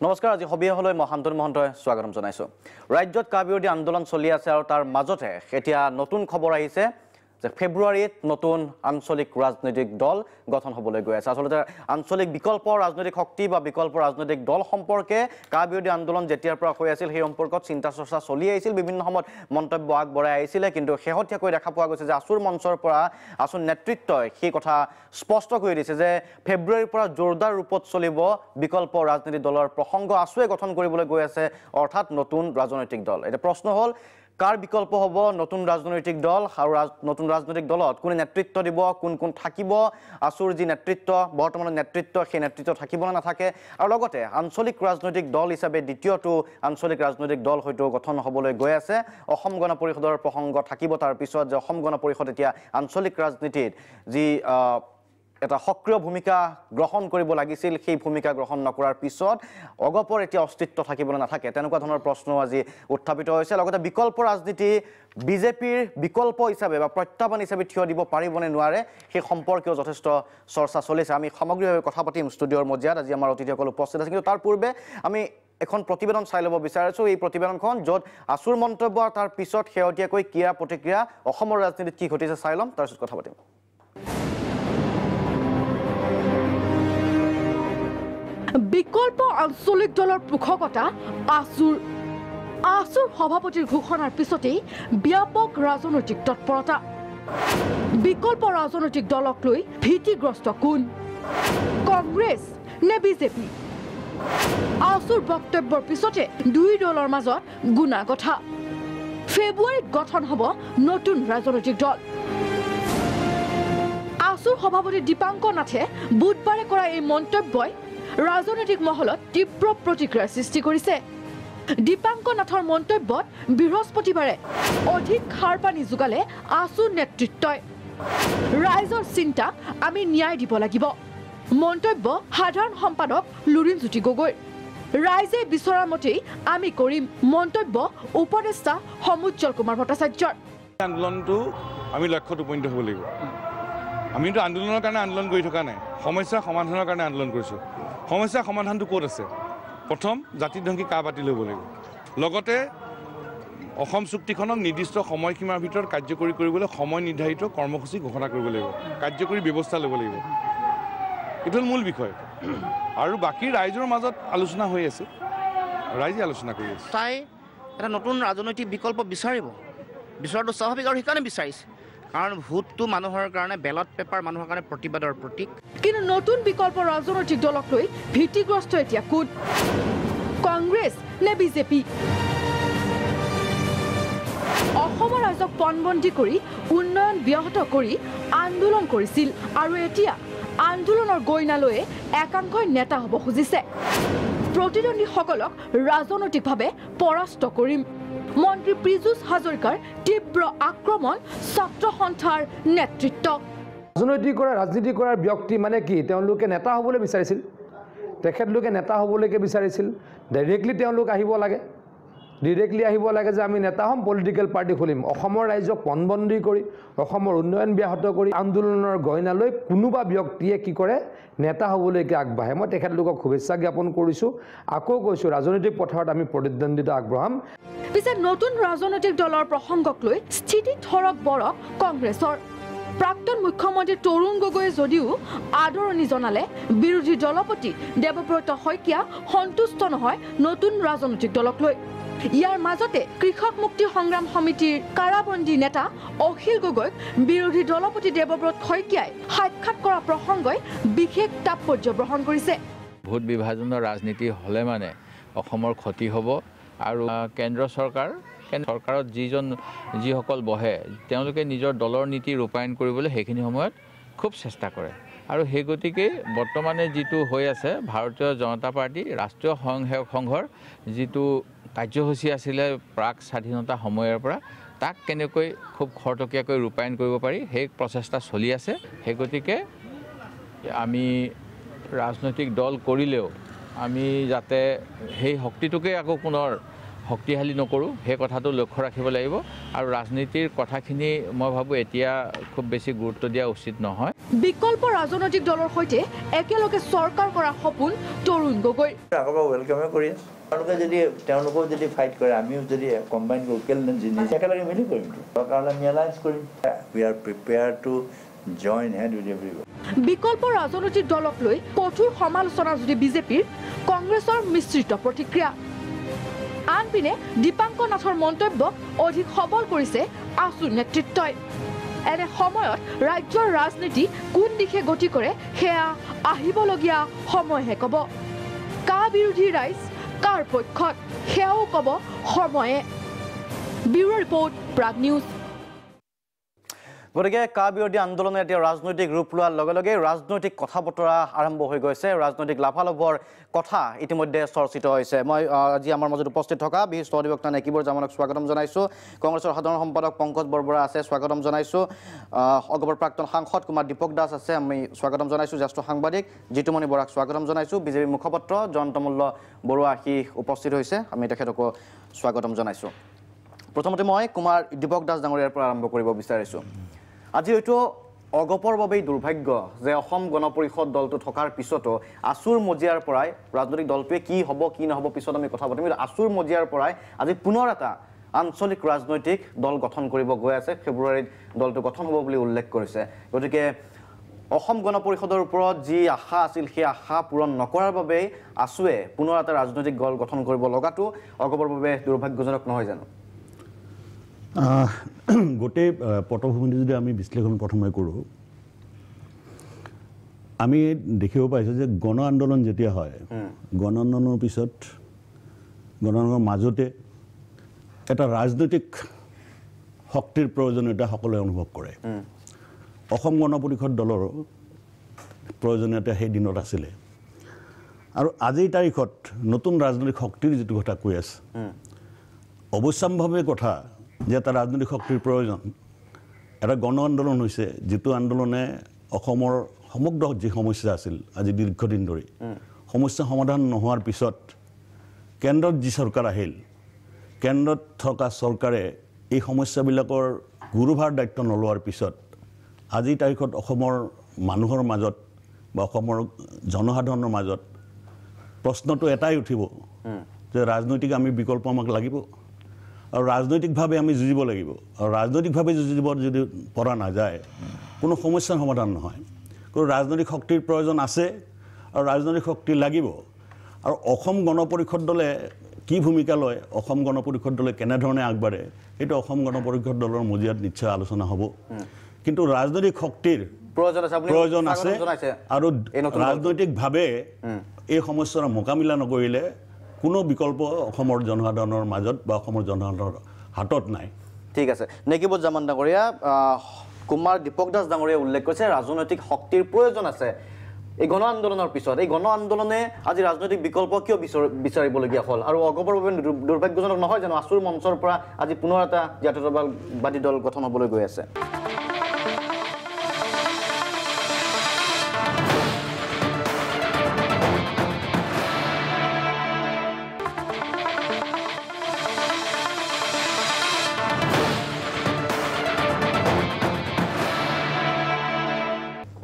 নমস্কাৰ আজি হবিয়াহলৈ মহান্তন মহন্তই স্বাগতম জনাইছো ৰাজ্যত কাবিৰোধী আন্দোলন চলি আছে আৰু তাৰ মাজতে এতিয়া নতুন খবৰ আহিছে যে ফেব্ৰুৱাৰীত নতুন আঞ্চলিক ৰাজনৈতিক দল গঠন হ'বলৈ গৈ আছে আসলতে আঞ্চলিক বিকল্প ৰাজনৈতিক শক্তি বা বিকল্প ৰাজনৈতিক দল সম্পৰ্কে কাবিৰোধী আন্দোলন যেতিয়াৰ পৰা হৈ আছিল সেই সম্পৰ্কত চিন্তা চৰ্চা চলি আহিছিল বিভিন্ন সময়ত মন্তব্য আগবঢ়াই আহিছিল কিন্তু শেহতীয়াকৈ দেখা পোৱা গৈছে যে আসুৰ মঞ্চৰ পৰা আসুৰ নেতৃত্বই সেই কথা স্পষ্ট কৰি দিছে যে ফেব্ৰুৱাৰীৰ পৰা জোৰদাৰ ৰূপত চলিব বিকল্প ৰাজনৈতিক দলৰ প্ৰসংগ আসুৱে গঠন কৰিবলৈ গৈ আছে অৰ্থাৎ নতুন ৰাজনৈতিক দল এটা প্ৰশ্ন হ'ল কাৰ বিকল্প হ'ব নতুন ৰাজনৈতিক দল আৰু নতুন ৰাজনৈতিক দলত কোনে নেতৃত্ব দিব কোন থাকিব আসুৰ যি নেতৃত্ব বৰ্তমানৰ নেতৃত্ব সেই নেতৃত্ব থাকিব না নাথাকে আৰু লগতে আঞ্চলিক ৰাজনৈতিক দল হিচাপে দ্বিতীয়টো আঞ্চলিক ৰাজনৈতিক দল হয়তো গঠন হ'বলৈ গৈ আছে অসম গণ পৰিষদৰ প্ৰসংগ থাকিব তাৰ পিছত যে অসম গণ পৰিষদ এতিয়া আঞ্চলিক ৰাজনীতিত যি এটা সক্ৰিয় ভূমিকা গ্ৰহণ কৰিব লাগিছিল সেই ভূমিকা গ্ৰহণ নকৰাৰ পিছত অগপৰ এতিয়া অস্তিত্ব থাকিব না নাথাকে তেনেকুৱা ধৰণৰ প্ৰশ্ন আজি উত্থাপিত হৈছে লগতে বিকল্প ৰাজনীতি বিজেপিৰ বিকল্প হিচাপে বা প্ৰত্যাহ্বান হিচাপে থিয় দিব পাৰিবনে নোৱাৰে সেই সম্পৰ্কেও যথেষ্ট চৰ্চা চলিছে আমি সামগ্ৰিকভাৱে কথা পাতিম ষ্টুডিঅ'ৰ মজিয়াত আজি আমাৰ অতিথিসকল উপস্থিত আছে কিন্তু তাৰ পূৰ্বে আমি এখন প্ৰতিবেদন চাই ল'ব বিচাৰিছোঁ এই প্ৰতিবেদনখন য'ত আসুৰ মন্তব্য তাৰ পিছত শেহতীয়াকৈ ক্ৰিয়া প্ৰতিক্ৰিয়া অসমৰ ৰাজনীতিত কি ঘটিছে চাই ল'ম তাৰপিছত কথা পাতিম বিকল্প আঞ্চলিক দলৰ পোষকতা আসুৰ সভাপতিৰ ঘোষণাৰ পিছতেই ব্যাপক ৰাজনৈতিক তৎপৰতা বিকল্প ৰাজনৈতিক দলক লৈ ভীতিগ্ৰস্ত কোন কংগ্ৰেছ নে বিজেপি আসুৰ বক্তব্যৰ পিছতে দুই দলৰ মাজত গুণা কথা ফেব্ৰুৱাৰীত গঠন হ'ব নতুন ৰাজনৈতিক দল আসুৰ সভাপতি দীপাংকৰ নাথে বুধবাৰে কৰা এই মন্তব্যই ৰাজনৈতিক মহলত তীব্ৰ প্ৰতিক্ৰিয়াৰ সৃষ্টি কৰিছে দীপাংকৰ নাথৰ মন্তব্যত বৃহস্পতিবাৰে অধিক সাৰ পানী যোগালে আসুৰ নেতৃত্বই ৰাইজৰ চিন্তা আমি ন্যায় দিব লাগিব মন্তব্য সাধাৰণ সম্পাদক লুৰিণজ্যোতি গগৈ ৰাইজে বিচৰা মতেই আমি কৰিম মন্তব্য উপদেষ্টা সমুজ্জ্বল কুমাৰ ভট্টাচাৰ্যৰ আন্দোলনটো আমি লক্ষ্যত উপনীত হ'ব লাগিব আমিতো আন্দোলনৰ কাৰণে আন্দোলন কৰি থকা নাই সমস্যা সমাধানৰ কাৰণে আন্দোলন কৰিছোঁ সমস্যা সমাধানটো ক'ত আছে প্ৰথম জাতিধ্বংসী কা বাতিল হ'ব লাগিব লগতে অসম চুক্তিখনক নিৰ্দিষ্ট সময়সীমাৰ ভিতৰত কাৰ্যকৰী কৰিবলৈ সময় নিৰ্ধাৰিত কৰ্মসূচী ঘোষণা কৰিব লাগিব কাৰ্যকৰী ব্যৱস্থা ল'ব লাগিব এইটো হ'ল মূল বিষয় আৰু বাকী ৰাইজৰ মাজত আলোচনা হৈ আছে ৰাইজে আলোচনা কৰি আছে তাই এটা নতুন ৰাজনৈতিক বিকল্প বিচাৰিব বিচৰাটো স্বাভাৱিক আৰু সেইকাৰণে বিচাৰিছে কাৰণ ভোটটো মানুহৰ কাৰণে বেলট পেপাৰ মানুহৰ কাৰণে প্ৰতিবাদৰ প্ৰতীক কিন্তু নতুন বিকল্প ৰাজনৈতিক দলক লৈ ভীতিগ্ৰস্ত এতিয়া কোন কংগ্ৰেছ নে বিজেপি অসমৰ ৰাইজক পণবন্দী কৰি উন্নয়ন ব্যাহত কৰি আন্দোলন কৰিছিল আৰু এতিয়া আন্দোলনৰ গইনালৈয়ে একাংশই নেতা হ'ব খুজিছে প্ৰতিদ্বন্দ্বীসকলক ৰাজনৈতিকভাৱে পৰাস্ত কৰিম মন্ত্ৰী পীযুষ হাজৰিকাৰ তীব্ৰ আক্ৰমণ ছাত্ৰ সন্থাৰ নেতৃত্ব ৰাজনীতি কৰাৰ ব্যক্তি মানে কি তেওঁলোকে নেতা হ'বলৈ বিচাৰিছিল তেখেতলোকে নেতা হ'বলৈকে বিচাৰিছিল ডাইৰেক্টলি তেওঁলোক আহিব লাগে যে আমি নেতা হ'ম পলিটিকেল পাৰ্টি খুলিম অসমৰ ৰাইজক পণবন্দী কৰি অসমৰ উন্নয়ন ব্যাহত কৰি আন্দোলনৰ গইনালৈ কোনোবা ব্যক্তিয়ে কি কৰে নেতা হ'বলৈকে আগবাঢ়ে মই তেখেতলোকক শুভেচ্ছা জ্ঞাপন কৰিছোঁ আকৌ কৈছোঁ ৰাজনৈতিক পথাৰত আমি প্ৰতিদ্বন্দ্বিতা আগবঢ়াম পিছে নতুন ৰাজনৈতিক দলৰ প্ৰসংগক লৈ স্থিতি থৰক বৰক কংগ্ৰেছৰ প্ৰাক্তন মুখ্যমন্ত্ৰী তৰুণ গগৈয়ে যদিও আদৰণি জনালে বিৰোধী দলপতি দেৱব্ৰত শইকীয়া সন্তুষ্ট নহয় নতুন ৰাজনৈতিক দলক লৈ ইয়াৰ মাজতে কৃষক মুক্তি সংগ্ৰাম সমিতিৰ কাৰাবন্দী নেতা অখিল গগৈক বিৰোধী দলপতি দেৱব্ৰত শইকীয়াই সাক্ষাৎ কৰা প্ৰসংগই বিশেষ তাৎপৰ্য গ্ৰহণ কৰিছে ভোট বিভাজনৰ ৰাজনীতি হ'লে মানে অসমৰ ক্ষতি হ'ব আৰু কেন্দ্ৰ চৰকাৰত যিসকল বহে তেওঁলোকে নিজৰ দলৰ নীতি ৰূপায়ণ কৰিবলৈ সেইখিনি সময়ত খুব চেষ্টা কৰে আৰু সেই গতিকে বৰ্তমানে যিটো হৈ আছে ভাৰতীয় জনতা পাৰ্টি ৰাষ্ট্ৰীয় স্বয়ংসেৱক সংঘৰ যিটো কাৰ্যসূচী আছিলে প্ৰাক স্বাধীনতা সময়ৰ পৰা তাক কেনেকৈ খুব খৰতকীয়াকৈ ৰূপায়ণ কৰিব পাৰি সেই প্ৰচেষ্টা চলি আছে সেই গতিকে আমি ৰাজনৈতিক দল কৰিলেও আমি যাতে সেই শক্তিটোকে আকৌ পুনৰ শক্তিশালী নকৰোঁ সেই কথাটো লক্ষ্য ৰাখিব লাগিব আৰু ৰাজনীতিৰ কথাখিনি মই ভাবোঁ এতিয়া খুব বেছি গুৰুত্ব দিয়া উচিত নহয় বিকল্প ৰাজনৈতিক দলৰ সৈতে একেলগে চৰকাৰ কৰা সপোন তৰুণ গগৈ আকৌ ৱেলকামে কৰি আছোঁ তেওঁলোকে যদি তেওঁলোকেও যদি ফাইট কৰে আমিও যদি কম্বাইন কৰোঁ কেলে জিনিছ একেলগে মিলি কৰিম চৰকাৰলৈ আমি এলায়েন্স কৰিম we are prepare two join hand with everybody বিকল্প ৰাজনৈতিক দলক লৈ কঠোৰ সমালোচনা যদি বিজেপিৰ কংগ্ৰেছৰ মিশ্ৰিত প্ৰতিক্ৰিয়া আনপিনে দীপাংকৰ নাথৰ মন্তব্যক অধিক সবল কৰিছে আছুৰ নেতৃত্বই এনে সময়ত ৰাজ্যৰ ৰাজনীতি কোন দিশে গতি কৰে সেয়া আহিবলগীয়া সময়হে ক'ব কা বিৰোধী ৰাইজ কাৰ পক্ষত সেয়াও ক'ব সময়ে ব্যুৰ ৰিপৰ্ট প্ৰাগ নিউজ গতিকে কা বিৰোধী আন্দোলনে এতিয়া ৰাজনৈতিক ৰূপ লোৱাৰ লগে লগে ৰাজনৈতিক কথা বতৰা আৰম্ভ হৈ গৈছে ৰাজনৈতিক লাভালাভৰ কথা ইতিমধ্যে চৰ্চিত হৈছে মই আজি আমাৰ মাজত উপস্থিত থকা বিশিষ্ট অধিবক্তা নেকিবুৰ জামানক স্বাগতম জনাইছোঁ কংগ্ৰেছৰ সাধাৰণ সম্পাদক পংকজ বৰবৰা আছে স্বাগতম জনাইছোঁ অগপৰ প্ৰাক্তন সাংসদ কুমাৰ দীপক দাস আছে আমি স্বাগতম জনাইছোঁ জ্যেষ্ঠ সাংবাদিক জিতুমণি বৰাক স্বাগতম জনাইছোঁ বিজেপি মুখপাত্ৰ জয়ন্তমূল্য বৰুৱা আহি উপস্থিত হৈছে আমি তেখেতকো স্বাগতম জনাইছোঁ প্ৰথমতে মই কুমাৰ দীপক দাস ডাঙৰীয়াৰ পৰা আৰম্ভ কৰিব বিচাৰিছোঁ আজি হয়তো অগপৰ বাবেই দুৰ্ভাগ্য যে অসম গণ পৰিষদ দলটো থকাৰ পিছতো আছুৰ মজিয়াৰ পৰাই ৰাজনৈতিক দলটোৱে কি হ'ব কি নহ'ব পিছত আমি কথা পাতিম আছুৰ মজিয়াৰ পৰাই আজি পুনৰ এটা আঞ্চলিক ৰাজনৈতিক দল গঠন কৰিব গৈ আছে ফেব্ৰুৱাৰীত দলটো গঠন হ'ব বুলি উল্লেখ কৰিছে গতিকে অসম গণ পৰিষদৰ ওপৰত যি আশা আছিল সেই আশা পূৰণ নকৰাৰ বাবেই আছুৱে পুনৰ এটা ৰাজনৈতিক দল গঠন কৰিব লগাটো অগপৰ বাবে দুৰ্ভাগ্যজনক নহয় জানো গোটেই পটভূমিটো যদি আমি বিশ্লেষণ প্ৰথমে কৰোঁ আমি দেখিব পাইছোঁ যে গণ আন্দোলন যেতিয়া হয় গণ আন্দোলনৰ পিছত গণ আন্দোলনৰ মাজতে এটা ৰাজনৈতিক শক্তিৰ প্ৰয়োজনীয়তা সকলোৱে অনুভৱ কৰে অসম গণ পৰিষদ দলৰ প্ৰয়োজনীয়তা সেই দিনত আছিলে আৰু আজিৰ তাৰিখত নতুন ৰাজনৈতিক শক্তিৰ যিটো কথা কৈ আছে অৱশ্যম্ভাৱী কথা যে এটা ৰাজনৈতিক শক্তিৰ প্ৰয়োজন এটা গণ আন্দোলন হৈছে যিটো আন্দোলনে অসমৰ সমগ্ৰ যি সমস্যা আছিল আজি দীৰ্ঘদিন ধৰি সমস্যা সমাধান নোহোৱাৰ পিছত কেন্দ্ৰত যি চৰকাৰ আহিল কেন্দ্ৰত থকা চৰকাৰে এই সমস্যাবিলাকৰ গুৰুভাৰ দায়িত্ব নলোৱাৰ পিছত আজিৰ তাৰিখত অসমৰ মানুহৰ মাজত বা অসমৰ জনসাধাৰণৰ মাজত প্ৰশ্নটো এটাই উঠিব যে ৰাজনৈতিক আমি বিকল্প আমাক লাগিব আৰু ৰাজনৈতিকভাৱে আমি যুঁজিব লাগিব আৰু ৰাজনৈতিকভাৱে যুঁজিব যদি পৰা নাযায় কোনো সমস্যাৰ সমাধান নহয় কোনো ৰাজনৈতিক শক্তিৰ প্ৰয়োজন আছে আৰু ৰাজনৈতিক শক্তি লাগিব আৰু অসম গণ পৰিষদ দলে কি ভূমিকা লয় অসম গণ পৰিষদ দলে কেনেধৰণে আগবাঢ়ে সেইটো অসম গণ পৰিষদ দলৰ মজিয়াত নিশ্চয় আলোচনা হ'ব কিন্তু ৰাজনৈতিক শক্তিৰ প্ৰয়োজন আছে আৰু ৰাজনৈতিকভাৱে এই সমস্যাৰ মোকাবিলা নকৰিলে কোনো বিকল্প অসমৰ জনসাধাৰণৰ মাজত বা অসমৰ জনসাধাৰণৰ হাতত নাই ঠিক আছে নেকিবুৰ জামান ডাঙৰীয়া কুমাৰ দীপক দাস ডাঙৰীয়াই উল্লেখ কৰিছে ৰাজনৈতিক শক্তিৰ প্ৰয়োজন আছে এই গণ আন্দোলনৰ পিছত এই গণ আন্দোলনে আজি ৰাজনৈতিক বিকল্প কিয় বিচাৰিবলগীয়া হ'ল আৰু অগপৰ বাবে দুৰ্ভাগ্যজনক নহয় জানো আছুৰ মঞ্চৰ পৰা আজি পুনৰ এটা জাতীয়তাবাদী দল গঠন হ'বলৈ গৈ আছে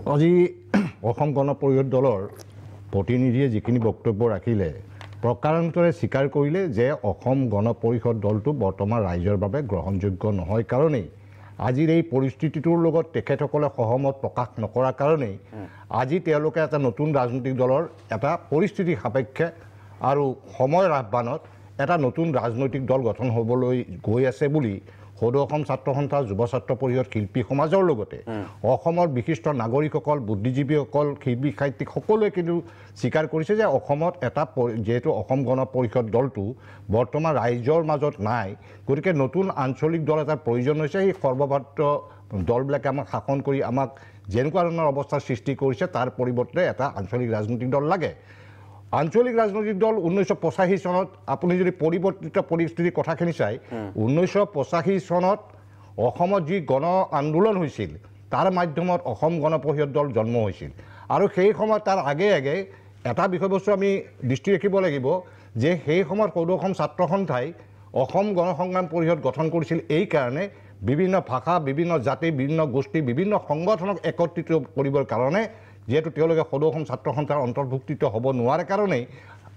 আজি অসম গণ পৰিষদ দলৰ প্ৰতিনিধিয়ে যিখিনি বক্তব্য ৰাখিলে প্ৰকাৰান্তৰে স্বীকাৰ কৰিলে যে অসম গণ পৰিষদ দলটো বৰ্তমান ৰাইজৰ বাবে গ্ৰহণযোগ্য নহয় কাৰণেই আজিৰ এই পৰিস্থিতিটোৰ লগত তেখেতসকলে সহমত প্ৰকাশ নকৰাৰ কাৰণেই আজি তেওঁলোকে এটা নতুন ৰাজনৈতিক দলৰ এটা পৰিস্থিতি সাপেক্ষে আৰু সময়ৰ আহ্বানত এটা নতুন ৰাজনৈতিক দল গঠন হ'বলৈ গৈ আছে বুলি সদৌ অসম ছাত্ৰ সন্থা যুৱ ছাত্ৰ পৰিষদ শিল্পী সমাজৰ লগতে অসমৰ বিশিষ্ট নাগৰিকসকল বুদ্ধিজীৱীসকল শিল্পী সাহিত্যিক সকলোৱে কিন্তু স্বীকাৰ কৰিছে যে অসমত এটা যেহেতু অসম গণ পৰিষদ দলটো বৰ্তমান ৰাইজৰ মাজত নাই গতিকে নতুন আঞ্চলিক দল এটাৰ প্ৰয়োজন হৈছে সেই সৰ্বভাৰতীয় দলবিলাকে আমাক শাসন কৰি আমাক যেনেকুৱা ধৰণৰ অৱস্থাৰ সৃষ্টি কৰিছে তাৰ পৰিৱৰ্তে এটা আঞ্চলিক ৰাজনৈতিক দল লাগে আঞ্চলিক ৰাজনৈতিক দল 1985 চনত আপুনি যদি পৰিৱৰ্তিত পৰিস্থিতিৰ কথাখিনি চাই 1985 চনত অসমত যি গণ আন্দোলন হৈছিল তাৰ মাধ্যমত অসম গণ পৰিষদ দল জন্ম হৈছিল আৰু সেই সময়ত তাৰ আগে আগে এটা বিষয়বস্তু আমি দৃষ্টি ৰাখিব লাগিব যে সেই সময়ত সদৌ অসম ছাত্ৰ সন্থাই অসম গণসংগ্ৰাম পৰিষদ গঠন কৰিছিল এই কাৰণে বিভিন্ন ভাষা বিভিন্ন জাতি বিভিন্ন গোষ্ঠী বিভিন্ন সংগঠনক একত্ৰিত কৰিবৰ কাৰণে যিহেতু তেওঁলোকে সদৌ অসম ছাত্ৰ সন্থাৰ অন্তৰ্ভুক্তিত হ'ব নোৱাৰে কাৰণেই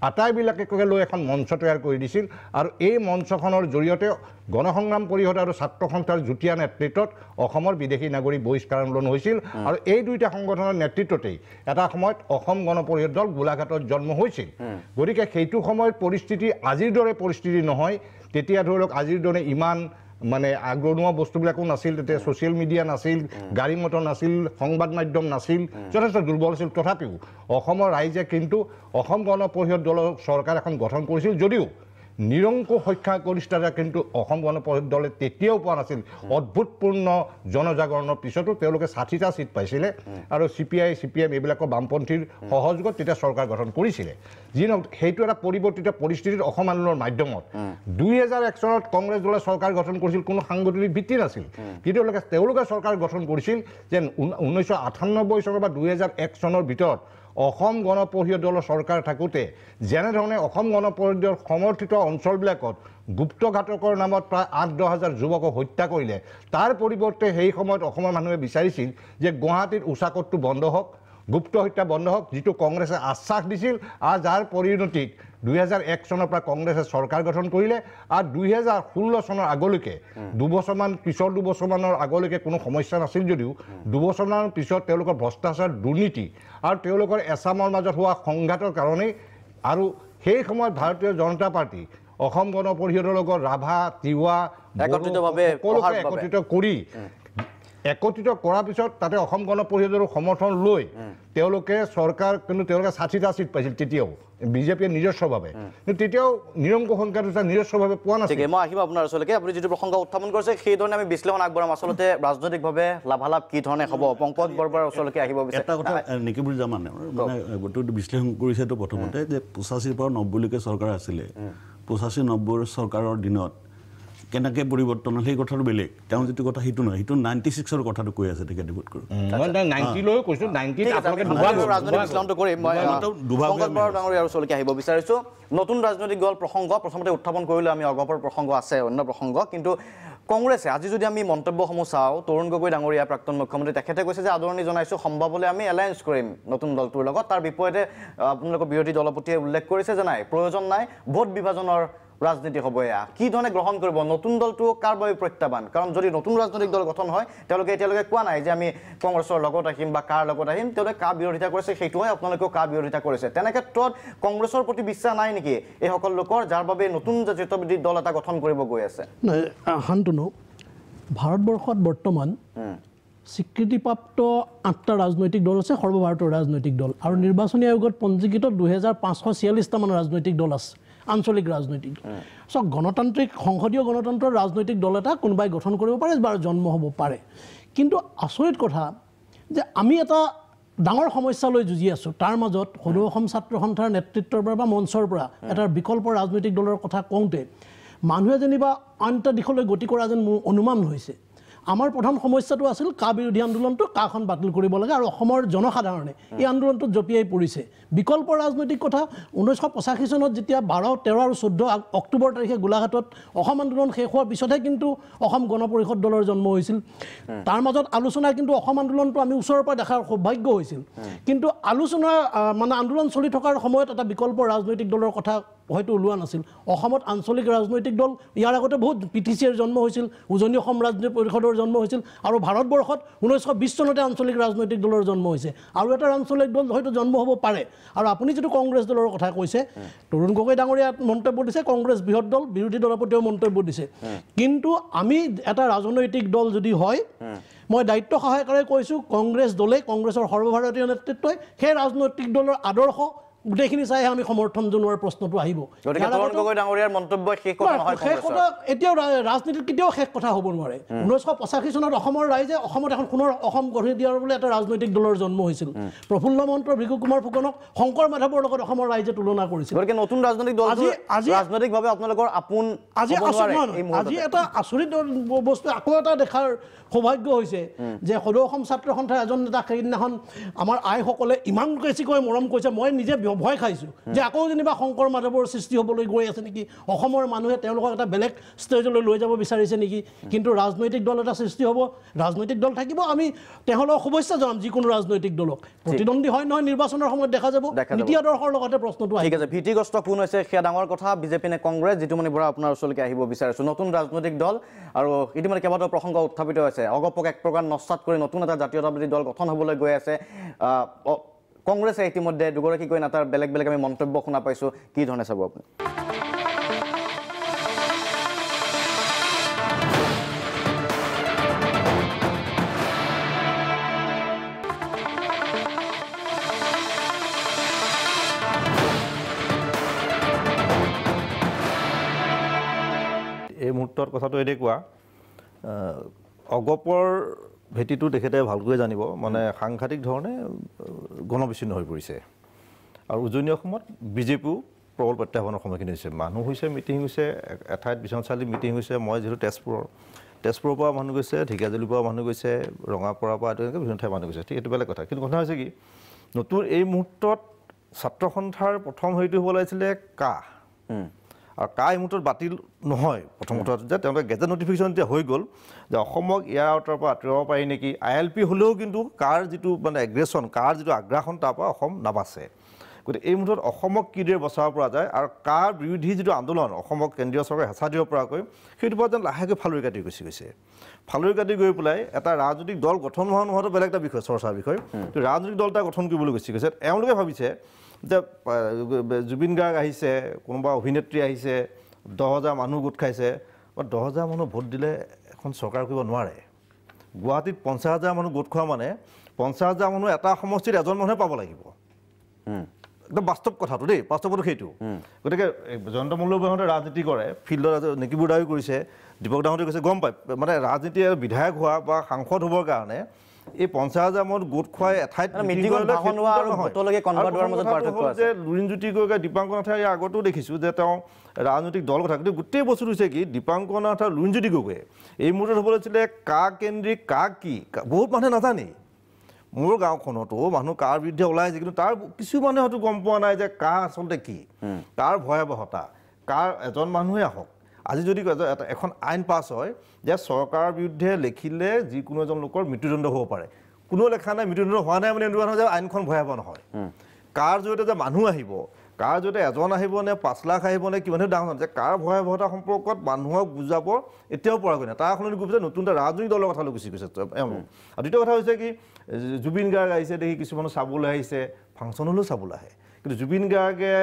আটাইবিলাকে লৈ এখন মঞ্চ তৈয়াৰ কৰি দিছিল আৰু এই মঞ্চখনৰ জৰিয়তে গণসংগ্ৰাম পৰিষদ আৰু ছাত্ৰ সন্থাৰ যুটীয়া নেতৃত্বত অসমৰ বিদেশী নাগৰিক বহিষ্কাৰ আন্দোলন হৈছিল আৰু এই দুইটা সংগঠনৰ নেতৃত্বতেই এটা সময়ত অসম গণ পৰিষদ দল গোলাঘাটত জন্ম হৈছিল গতিকে সেইটো সময়ৰ পৰিস্থিতি আজিৰ দৰে পৰিস্থিতি নহয় তেতিয়া ধৰি লওক আজিৰ দৰে ইমান মানে আগৰণুৱা বস্তুবিলাকো নাছিল তেতিয়া ছ'চিয়েল মিডিয়া নাছিল গাড়ী মটৰ নাছিল সংবাদ মাধ্যম নাছিল যথেষ্ট দুৰ্বল আছিল তথাপিও অসমৰ ৰাইজে কিন্তু অসম গণ পৰিষদ দলৰ চৰকাৰ এখন গঠন কৰিছিল যদিও নিৰংকুশ সংখ্যাগৰিষ্ঠতা কিন্তু অসম গণ পৰিষদ দলে তেতিয়াও পোৱা নাছিল অদ্ভুতপূৰ্ণ জনজাগৰণৰ পিছতো তেওঁলোকে 60টা চিট পাইছিলে আৰু CPM এইবিলাকৰ বামপন্থীৰ সহযোগত তেতিয়া চৰকাৰ গঠন কৰিছিলে যি নহওক সেইটো এটা পৰিৱৰ্তিত পৰিস্থিতিত অসম আন্দোলনৰ মাধ্যমত 2001 চনত কংগ্ৰেছ দলে চৰকাৰ গঠন কৰিছিল কোনো সাংগঠনিক ভিত্তি নাছিল কিন্তু তেওঁলোকে চৰকাৰ গঠন কৰিছিল যে 1998 চনৰ বা 2001 চনৰ ভিতৰত অসম গণ পৰিষদ দলৰ চৰকাৰ থাকোঁতে যেনেধৰণে অসম গণ পৰিষদৰ সমৰ্থিত অঞ্চলবিলাকত গুপ্তঘাতকৰ নামত প্ৰায় 8-10 হাজাৰ যুৱকক হত্যা কৰিলে তাৰ পৰিৱৰ্তে সেই সময়ত অসমৰ মানুহে বিচাৰিছিল যে গুৱাহাটীত উচাকটটো বন্ধ হওক গুপ্ত হত্যা বন্ধ হওক যিটো কংগ্ৰেছে আশ্বাস দিছিল আৰু যাৰ পৰিণতিত 2001 চনৰ পৰা কংগ্ৰেছে চৰকাৰ গঠন কৰিলে আৰু 2016 চনৰ আগলৈকে দুবছৰমানৰ আগলৈকে কোনো সমস্যা নাছিল যদিও দুবছৰমানৰ পিছত তেওঁলোকৰ ভ্ৰষ্টাচাৰ দুৰ্নীতি আৰু তেওঁলোকৰ এছামৰ মাজত হোৱা সংঘাতৰ কাৰণেই আৰু সেই সময়ত ভাৰতীয় জনতা পাৰ্টি অসম গণ পৰিষদৰ লগত ৰাভা তিৱা একত্ৰিত কৰাৰ পিছত তাতে অসম গণ পৰিষদৰ সমৰ্থন লৈ তেওঁলোকে চৰকাৰ কিন্তু তেওঁলোকে 60টা চিট পাইছিল তেতিয়াও বিজেপিয়ে নিজস্বভাৱে কিন্তু তেতিয়াও নিৰংকুশ সংখ্যাগৰিষ্ঠতা নিজস্বভাৱে পোৱা নাছিল মই আহিব আপোনাৰ ওচৰলৈকে আপুনি যিটো প্ৰসংগ উত্থাপন কৰিছে সেই ধৰণে আমি বিশ্লেষণ আগবঢ়াম আচলতে ৰাজনৈতিকভাৱে লাভালাভ কি ধৰণে হ'ব পংকজ বৰবৰাৰ ওচৰলৈকে আহিব বিচাৰে এটা কথা নিকিবুল জামান মানে গোটেইটো বিশ্লেষণ কৰিছেতো প্ৰথমতে যে 85 পৰা 90 লৈকে চৰকাৰ আছিলে 85-90 চৰকাৰৰ দিনত কেনেকৈ পৰিৱৰ্তন হ'ল সেই কথাটো বেলেগ তেওঁ যিটো কথা সেইটো নহয় সেইটো 96ৰ কথাটো কৈ আছে তেখেতে বোধ কৰোঁ 90 লৈ কৈছোঁ 90 আপোনালোকে ৰাজনৈতিক বিশ্লেষণটো কৰিম মই পংকজ বৰা ডাঙৰীয়াৰ ওচৰলৈকে আহিব বিচাৰিছোঁ নতুন ৰাজনৈতিক দল প্ৰসংগ প্ৰথমতে উত্থাপন কৰিলোঁ আমি অগপৰ প্ৰসংগ আছে অন্য প্ৰসংগ কিন্তু কংগ্ৰেছে আজি যদি আমি মন্তব্যসমূহ চাওঁ তৰুণ গগৈ ডাঙৰীয়া প্ৰাক্তন মুখ্যমন্ত্ৰী তেখেতে কৈছে যে আদৰণি জনাইছোঁ সম্ভৱলৈ আমি এলায়েন্স কৰিম নতুন দলটোৰ লগত তাৰ বিপৰীতে আপোনালোকৰ বিৰোধী দলপতিয়ে উল্লেখ কৰিছে যে নাই প্ৰয়োজন নাই ভোট বিভাজনৰ ৰাজনীতি হ'ব এয়া কি ধৰণে গ্ৰহণ কৰিব নতুন দলটো কাৰ বাবে প্ৰত্যাহ্বান কাৰণ যদি নতুন ৰাজনৈতিক দল গঠন হয় তেওঁলোকে এতিয়ালৈকে কোৱা নাই যে আমি কংগ্ৰেছৰ লগত আহিম বা কাৰ লগত আহিম তেওঁলোকে কাৰ বিৰোধিতা কৰিছে সেইটোহে আপোনালোকেও কাৰ বিৰোধিতা কৰিছে তেনে ক্ষেত্ৰত কংগ্ৰেছৰ প্ৰতি বিশ্বাস নাই নেকি এইসকল লোকৰ যাৰ বাবে নতুন জাতীয়তাবাদী দল এটা গঠন কৰিব গৈ আছে শান্তনু ভাৰতবৰ্ষত বৰ্তমান স্বীকৃতিপ্ৰাপ্ত 8টা ৰাজনৈতিক দল আছে সৰ্বভাৰতীয় ৰাজনৈতিক দল আৰু নিৰ্বাচনী আয়োগত পঞ্জীকৃত 2546টা মান ৰাজনৈতিক দল আছে আঞ্চলিক ৰাজনৈতিক সব গণতান্ত্ৰিক সংসদীয় গণতন্ত্ৰৰ ৰাজনৈতিক দল এটা কোনোবাই গঠন কৰিব পাৰে বা জন্ম হ'ব পাৰে কিন্তু আচৰিত কথা যে আমি এটা ডাঙৰ সমস্যা লৈ যুঁজি আছোঁ তাৰ মাজত সদৌ অসম ছাত্ৰ সন্থাৰ নেতৃত্বৰ পৰা বা মঞ্চৰ পৰা এটা বিকল্প ৰাজনৈতিক দলৰ কথা কওঁতে মানুহে যেনিবা আন এটা দিশলৈ গতি কৰা যেন মোৰ অনুমান হৈছে আমাৰ প্ৰধান সমস্যাটো আছিল কা বিৰোধী আন্দোলনটো কাখন বাতিল কৰিব লাগে আৰু অসমৰ জনসাধাৰণে এই আন্দোলনটোত জপিয়াই পৰিছে বিকল্প ৰাজনৈতিক কথা 1985 চনত যেতিয়া 12, 13 আৰু 14 অক্টোবৰ তাৰিখে গোলাঘাটত অসম আন্দোলন শেষ হোৱাৰ পিছতহে কিন্তু অসম গণ পৰিষদ দলৰ জন্ম হৈছিল তাৰ মাজত আলোচনা কিন্তু অসম আন্দোলনটো আমি ওচৰৰ পৰা দেখাৰ সৌভাগ্য হৈছিল কিন্তু আলোচনা মানে আন্দোলন চলি থকাৰ সময়ত এটা বিকল্প ৰাজনৈতিক দলৰ কথা হয়তো ওলোৱা নাছিল অসমত আঞ্চলিক ৰাজনৈতিক দল ইয়াৰ আগতে বহুত PTCৰ জন্ম হৈছিল উজনি অসম ৰাজনৈতিক পৰিষদৰ জন্ম হৈছিল আৰু ভাৰতবৰ্ষত 1920 চনতে আঞ্চলিক ৰাজনৈতিক দলৰ জন্ম হৈছে আৰু এটা আঞ্চলিক দল হয়তো জন্ম হ'ব পাৰে আৰু আপুনি যেটো কংগ্ৰেছ দলৰ কথা কৈছে তৰুণ গগৈ ডাঙৰীয়া মন্তব্য দিছে কংগ্ৰেছ বৃহৎ দল বিৰোধী দলপতিও মন্তব্য দিছে কিন্তু আমি এটা ৰাজনৈতিক দল যদি হয় মই দায়িত্ব সহায়কাৰে কৈছোঁ কংগ্ৰেছ দলে কংগ্ৰেছৰ সৰ্বভাৰতীয় নেতৃত্বই সেই ৰাজনৈতিক দলৰ আদৰ্শ গোটেইখিনি চাই আমি সমৰ্থন জনোৱাৰ প্ৰশ্নটো আহিব গতিকে তৰুণ গগৈ ডাঙৰীয়াৰ মন্তব্য শেষ কথা নহয় এতিয়াও ৰাজনীতিত কেতিয়াও শেষ কথা হ'ব নোৱাৰে 1985 চনত অসমৰ ৰাইজে অসমত এখন পুনৰ অসম গঢ়ি দিয়াৰ বুলি এটা ৰাজনৈতিক দলৰ জন্ম হৈছিল প্ৰফুল্ল মহন্ত ভৃগু কুমাৰ ফুকনক শংকৰ মাধৱৰ লগত অসমৰ ৰাইজে তুলনা কৰিছিল গতিকে নতুন ৰাজনৈতিক দল ৰাজনৈতিকভাৱে আপোনালোকৰ আপোন আজি এটা আচৰিত বস্তু আকৌ এটা দেখাৰ সৌভাগ্য হৈছে যে সদৌ অসম ছাত্ৰ সন্থাৰ এজন নেতা সেইদিনাখন আমাৰ আইসকলে ইমান বেছিকৈ মৰম কৰিছে মই নিজে ভয় খাইছোঁ যে আকৌ যেনিবা শংকৰ মাধৱৰ সৃষ্টি হ'বলৈ গৈ আছে নেকি, অসমৰ মানুহে তেওঁলোকক এটা বেলেগ ষ্টেজলৈ লৈ যাব বিচাৰিছে নেকি। কিন্তু ৰাজনৈতিক দল এটা সৃষ্টি হ'ব, ৰাজনৈতিক দল থাকিব, আমি তেওঁলোকক শুভেচ্ছা জনাম যিকোনো ৰাজনৈতিক দলক। প্ৰতিদ্বন্দ্বী হয় নহয় নিৰ্বাচনৰ সময়ত দেখা যাব, নীতি আদৰ্শৰ লগতে প্ৰশ্নটো ঠিক আছে। ভীতিগ্ৰস্ত কোন হৈছে সেয়া ডাঙৰ কথা। বিজেপি নে কংগ্ৰেছ? জিতুমণি বৰা আপোনাৰ ওচৰলৈকে আহিব বিচাৰিছোঁ। নতুন ৰাজনৈতিক দল আৰু ইতিমধ্যে কেইবাটাও প্ৰসংগ উত্থাপিত হৈছে। অগপক এক প্ৰকাৰ নস্বাত কৰি নতুন এটা জাতীয়তাবাদী দল গঠন হ'বলৈ গৈ আছে। কংগ্ৰেছে ইতিমধ্যে দুগৰাকীকৈ নেতাৰ বেলেগ বেলেগ আমি মন্তব্য শুনা পাইছোঁ। কি ধৰণে চাব আপুনি? এই মুহূৰ্তত কথাটো এনেকুৱা, অগপৰ ভেটিটো তেখেতে ভালকৈ জানিব, মানে সাংঘাতিক ধৰণে গণবিচ্ছিন্ন হৈ পৰিছে। আৰু উজনি অসমত বিজেপিও প্ৰবল প্ৰত্যাহ্বানৰ সন্মুখীন হৈছে। মানুহ হৈছে, মিটিং হৈছে, এঠাইত বিশ্বনাথ চাৰিআলিত মিটিং হৈছে। মই যিহেতু তেজপুৰৰ পৰা মানুহ গৈছে, ঢেকীয়াজুলিৰ পৰা মানুহ গৈছে, ৰঙাপাৰাৰ পৰা তেনেকৈ বিভিন্ন ঠাইৰ মানুহ গৈছে। ঠিক এইটো বেলেগ কথা। কিন্তু কথা হৈছে কি, নতুন এই মুহূৰ্তত ছাত্ৰ সন্থাৰ প্ৰথম হেৰিটো হ'ব লাগিছিলে আৰু এই মুহূৰ্তত বাতিল নহয়। প্ৰথম কথা যে তেওঁলোকে গেজেট নটিফিকেশ্যন এতিয়া হৈ গ'ল যে অসমক ইয়াৰ আওতাৰ পৰা আঁতৰাব পাৰি নেকি। ILP হ'লেও কিন্তু যিটো মানে এগ্ৰেশ্যন, যিটো আগ্ৰাসন তাৰ পৰা অসম নাবাচে। গতিকে এই মুহূৰ্তত অসমক কিদৰে বচাব পৰা যায় আৰু বিৰোধী যিটো আন্দোলন অসমক কেন্দ্ৰীয় চৰকাৰে হেঁচা দিব পৰাকৈ, সেইটো পৰা যেন লাহেকৈ ফালৰি কাটি গুচি গৈছে। ফালৰি কাটি গৈ পেলাই এটা ৰাজনৈতিক দল গঠন নোহোৱাটো বেলেগ এটা বিষয়, চৰ্চাৰ বিষয়। ৰাজনৈতিক দল এটা গঠন কৰিবলৈ গুচি গৈছে। এওঁলোকে ভাবিছে যে জুবিন গাৰ্গ আহিছে, কোনোবা অভিনেত্ৰী আহিছে, 10,000 মানুহ গোট খাইছে, 10,000 মানুহ ভোট দিলে এখন চৰকাৰ কৰিব নোৱাৰে। গুৱাহাটীত 50,000 মানুহ গোট খোৱা মানে 50,000 মানুহ এটা সমষ্টিত এজন মানুহে পাব লাগিব। একদম বাস্তৱ কথাটো দেই, বাস্তৱটো সেইটো। গতিকে জয়ন্ত মল্লবহঁতে ৰাজনীতি কৰে, ফিল্ডত নেকিবুৰ দাবী কৰিছে, দীপক ডাঙৰীয়ে কৈছে, গম পায় মানে ৰাজনীতি বিধায়ক হোৱা বা সাংসদ হ'বৰ কাৰণে এই 50,000 মানুহ গোট খুৱাই এঠাইত যে লুৰিণজ্যোতি গগৈ, দীপাংকৰ নাথে ইয়াৰ আগতেও দেখিছোঁ যে তেওঁ ৰাজনৈতিক দল কথা। কিন্তু গোটেই বস্তুটো হৈছে কি, দীপাংকৰ নাথ আৰু লুৰিণজ্যোতি গগৈয়ে এই মুহূৰ্তত হ'ব লাগিছিলে কেন্দ্ৰিক কি বহুত মানুহে নাজানেই। মোৰ গাঁওখনতো মানুহ বিৰুদ্ধে ওলাই আহিছে, কিন্তু তাৰ কিছুমানে হয়তো গম পোৱা নাই যে আচলতে কি, ভয়াৱহতা, এজন মানুহে আহক। আজি যদি এখন আইন পাছ হয় যে চৰকাৰৰ বিৰুদ্ধে লিখিলে যিকোনো এজন লোকৰ মৃত্যুদণ্ড হ'ব পাৰে, কোনো লেখা নাই মৃত্যুদণ্ড হোৱা নাই মানে এনেকুৱা নহয় যে আইনখন ভয়াৱহ নহয়। জৰিয়তে যে মানুহ আহিব, জৰিয়তে এজন আহিব নে 5 লাখ আহিব নে কিমানে ডাঙৰ যে ভয়াৱহতা সম্পৰ্কত মানুহক বুজাব এতিয়াও পৰাগৈ নাই। তাৰ সলনি গৈছে নতুন এটা ৰাজনৈতিক দলৰ কথালৈ গুচি গৈছে এওঁলোক। আৰু দ্বিতীয় কথা হৈছে কি, জুবিন গাৰ্গ আহিছে দেখি কিছুমানে চাবলৈ আহিছে, ফাংচন হ'লেও চাবলৈ আহে। কিন্তু জুবিন গাৰ্গে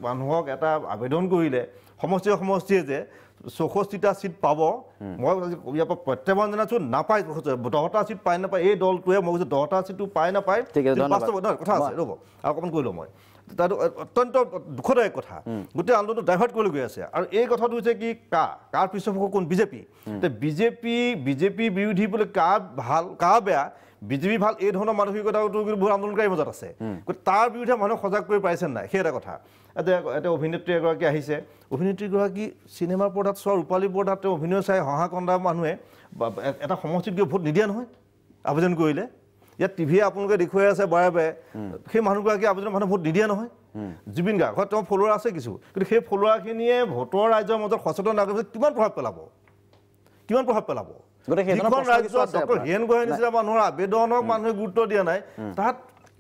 মানুহক এটা আবেদন কৰিলে সমষ্টিয়ে যে 64টা চিট পাব, মই ইয়াৰ পৰা প্ৰত্যাহ্বান জনাইছোঁ, নাপায় 10টা চিট পাই নাপায় এই দলটোৱে। মই কৈছোঁ 10টা চিটটো পাই নাপায়, কথা আছে ৰ'ব আৰু অকণমান কৈ লওঁ মই। তাতো অত্যন্ত দুখদায়ক কথা, গোটেই আন্দোলনটো ডাইভাৰ্ট কৰিবলৈ গৈ আছে। আৰু এই কথাটো হৈছে কি, কাৰ পৃষ্ঠপোষক কোন, বিজেপি। বিজেপি বিৰোধী বোলে ভাল বেয়া, বিজেপি ভাল, এই ধৰণৰ মানসিকতাটো কিন্তু বহুত আন্দোলনকাৰীৰ মাজত আছে। গতিকে তাৰ বিৰুদ্ধে মানুহ সজাগ কৰি পাৰিছে নাই, সেই এটা কথা। এতিয়া অভিনেত্ৰী এগৰাকী আহিছে, অভিনেত্ৰীগৰাকী চিনেমাৰ পৰ্দাত চোৱা, ৰূপালী পৰ্দাত তেওঁ অভিনয় চাই হহা কন্দা মানুহে এটা সমষ্টিত গৈ ভোট নিদিয়ে নহয় আবেদন কৰিলে। ইয়াত টিভিয়ে আপোনালোকে দেখুৱাই আছে বাৰে বাৰে, সেই মানুহগৰাকী আবেদনৰ মানুহে ভোট নিদিয়ে নহয়। জুবিন গাৰ্গ হয়, তেওঁ ফলোৱাৰ আছে কিছু, কিন্তু সেই ফলোৱাৰখিনিয়ে ভোটৰ ৰাইজৰ মাজত সচেতন নাগৰিক কিমান প্ৰভাৱ পেলাব। যিখন ৰাজ্যত ডক্টৰ হীৰেণ গোহাঁইৰ নিচিনা মানুহৰ আবেদনক মানুহে গুৰুত্ব দিয়া নাই, তাত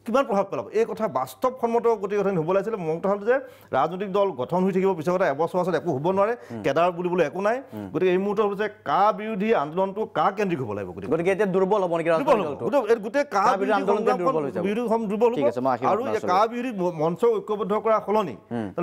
কিমান প্ৰভাৱ পেলাব। এই কথা বাস্তৱসন্মত গোটেই কথা হ'ব লাগিছিলে। মোৰ কথা হ'ল যে ৰাজনৈতিক দল গঠন হৈ থাকিব, পিছৰ কথা এবছৰ পাছত একো হ'ব নোৱাৰে, কেডাৰ বুলিবলৈ একো নাই। গতিকে এই মুহূৰ্তত হৈছে বিৰোধী আন্দোলনটো কেন্দ্ৰিক হ'ব লাগিব। গতিকে এতিয়া দুৰ্বল হ'ব নেকি গোটেই দুৰ্বল হ'ব। আৰু বিৰোধী মঞ্চ ঐক্যবদ্ধ কৰাৰ সলনি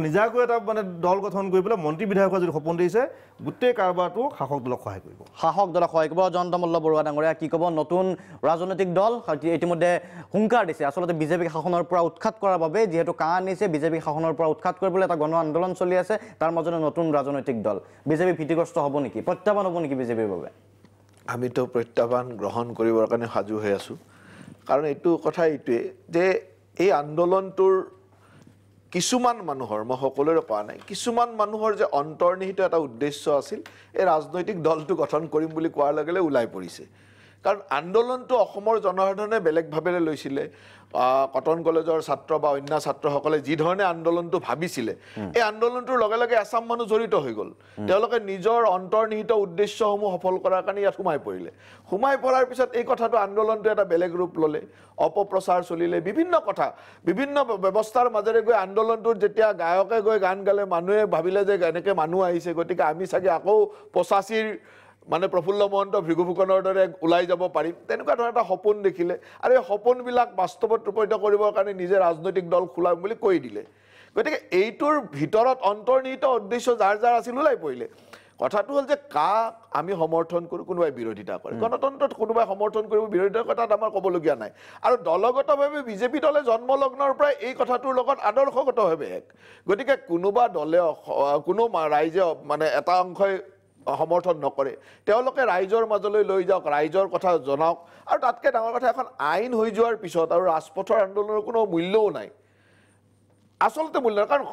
নিজাকৈ এটা মানে দল গঠন কৰি পেলাই মন্ত্ৰী বিধায়কৰ যদি সপোন দিছে, গোটেই কাৰবাৰটো শাসক দলক সহায় কৰিব। জয়ন্ত মল্ল বৰুৱা ডাঙৰীয়া কি ক'ব? নতুন ৰাজনৈতিক দল ইতিমধ্যে হুংকাৰ দিছে আচলতে বিজেপি শাসনৰ পৰা উৎখাত কৰাৰ বাবে, যিহেতু আনিছে বিজেপি শাসনৰ পৰা উৎখাত কৰিবলৈ এটা গণ আন্দোলন চলি আছে, তাৰ মাজতে নতুন ৰাজনৈতিক দল। বিজেপি ভীতিগ্ৰস্ত হ'ব নেকি, প্ৰত্যাহ্বান হ'ব নেকি বিজেপিৰ বাবে? আমিতো প্ৰত্যাহ্বান গ্ৰহণ কৰিবৰ কাৰণে সাজু হৈ আছোঁ। কাৰণ এইটো কথা এইটোৱে যে এই আন্দোলনটোৰ কিছুমান মানুহৰ, মই সকলোৰে কোৱা নাই, কিছুমান মানুহৰ যে অন্তৰ্নিহিত এটা উদ্দেশ্য আছিল, এই ৰাজনৈতিক দলটো গঠন কৰিম বুলি কোৱাৰ লগে লগে ওলাই পৰিছে। কাৰণ আন্দোলনটো অসমৰ জনসাধাৰণে বেলেগভাৱে লৈছিলে কটন কলেজৰ ছাত্ৰ বা অন্য ছাত্ৰসকলে যি ধৰণে আন্দোলনটো ভাবিছিলে এই আন্দোলনটোৰ লগে লগে এছাম মানুহ জড়িত হৈ গ'ল তেওঁলোকে নিজৰ অন্তৰ্নিহিত উদ্দেশ্যসমূহ সফল কৰাৰ কাৰণে ইয়াত সোমাই পৰিলে সোমাই পৰাৰ পিছত এই কথাটো আন্দোলনটো এটা বেলেগ ৰূপ ল'লে অপপ্ৰচাৰ চলিলে বিভিন্ন কথা বিভিন্ন ব্যৱস্থাৰ মাজেৰে গৈ আন্দোলনটোত যেতিয়া গায়কে গৈ গান গালে মানুহে ভাবিলে যে এনেকৈ মানুহ আহিছে গতিকে আমি চাগে আকৌ 85ৰ মানে প্ৰফুল্ল মহন্ত ভৃগু ফুকনৰ দৰে ওলাই যাব পাৰিম তেনেকুৱা ধৰণৰ এটা সপোন দেখিলে আৰু এই সপোনবিলাক বাস্তৱত ৰূপায়িত কৰিবৰ কাৰণে নিজে ৰাজনৈতিক দল খোলাম বুলি কৈ দিলে গতিকে এইটোৰ ভিতৰত অন্তৰ্নিহিত উদ্দেশ্য যাৰ যাৰ আছিল ওলাই পৰিলে কথাটো হ'ল যে কাক আমি সমৰ্থন কৰোঁ কোনোবাই বিৰোধিতা কৰে গণতন্ত্ৰত কোনোবাই সমৰ্থন কৰিব বিৰোধিতাৰ কথাত আমাৰ ক'বলগীয়া নাই আৰু দলগতভাৱে বিজেপি দলে জন্মলগ্নৰ পৰাই এই কথাটোৰ লগত আদৰ্শগতভাৱে এক গতিকে কোনোবা দলে কোনো ৰাইজে মানে এটা অংশই সমৰ্থন নকৰে তেওঁলোকে ৰাইজৰ মাজলৈ লৈ যাওক ৰাইজৰ কথা জনাওক আৰু তাতকৈ ডাঙৰ কথা এখন আইন হৈ যোৱাৰ পিছত আৰু ৰাজপথৰ আন্দোলনৰ কোনো মূল্যও নাই আচলতে মূল্য কাৰণ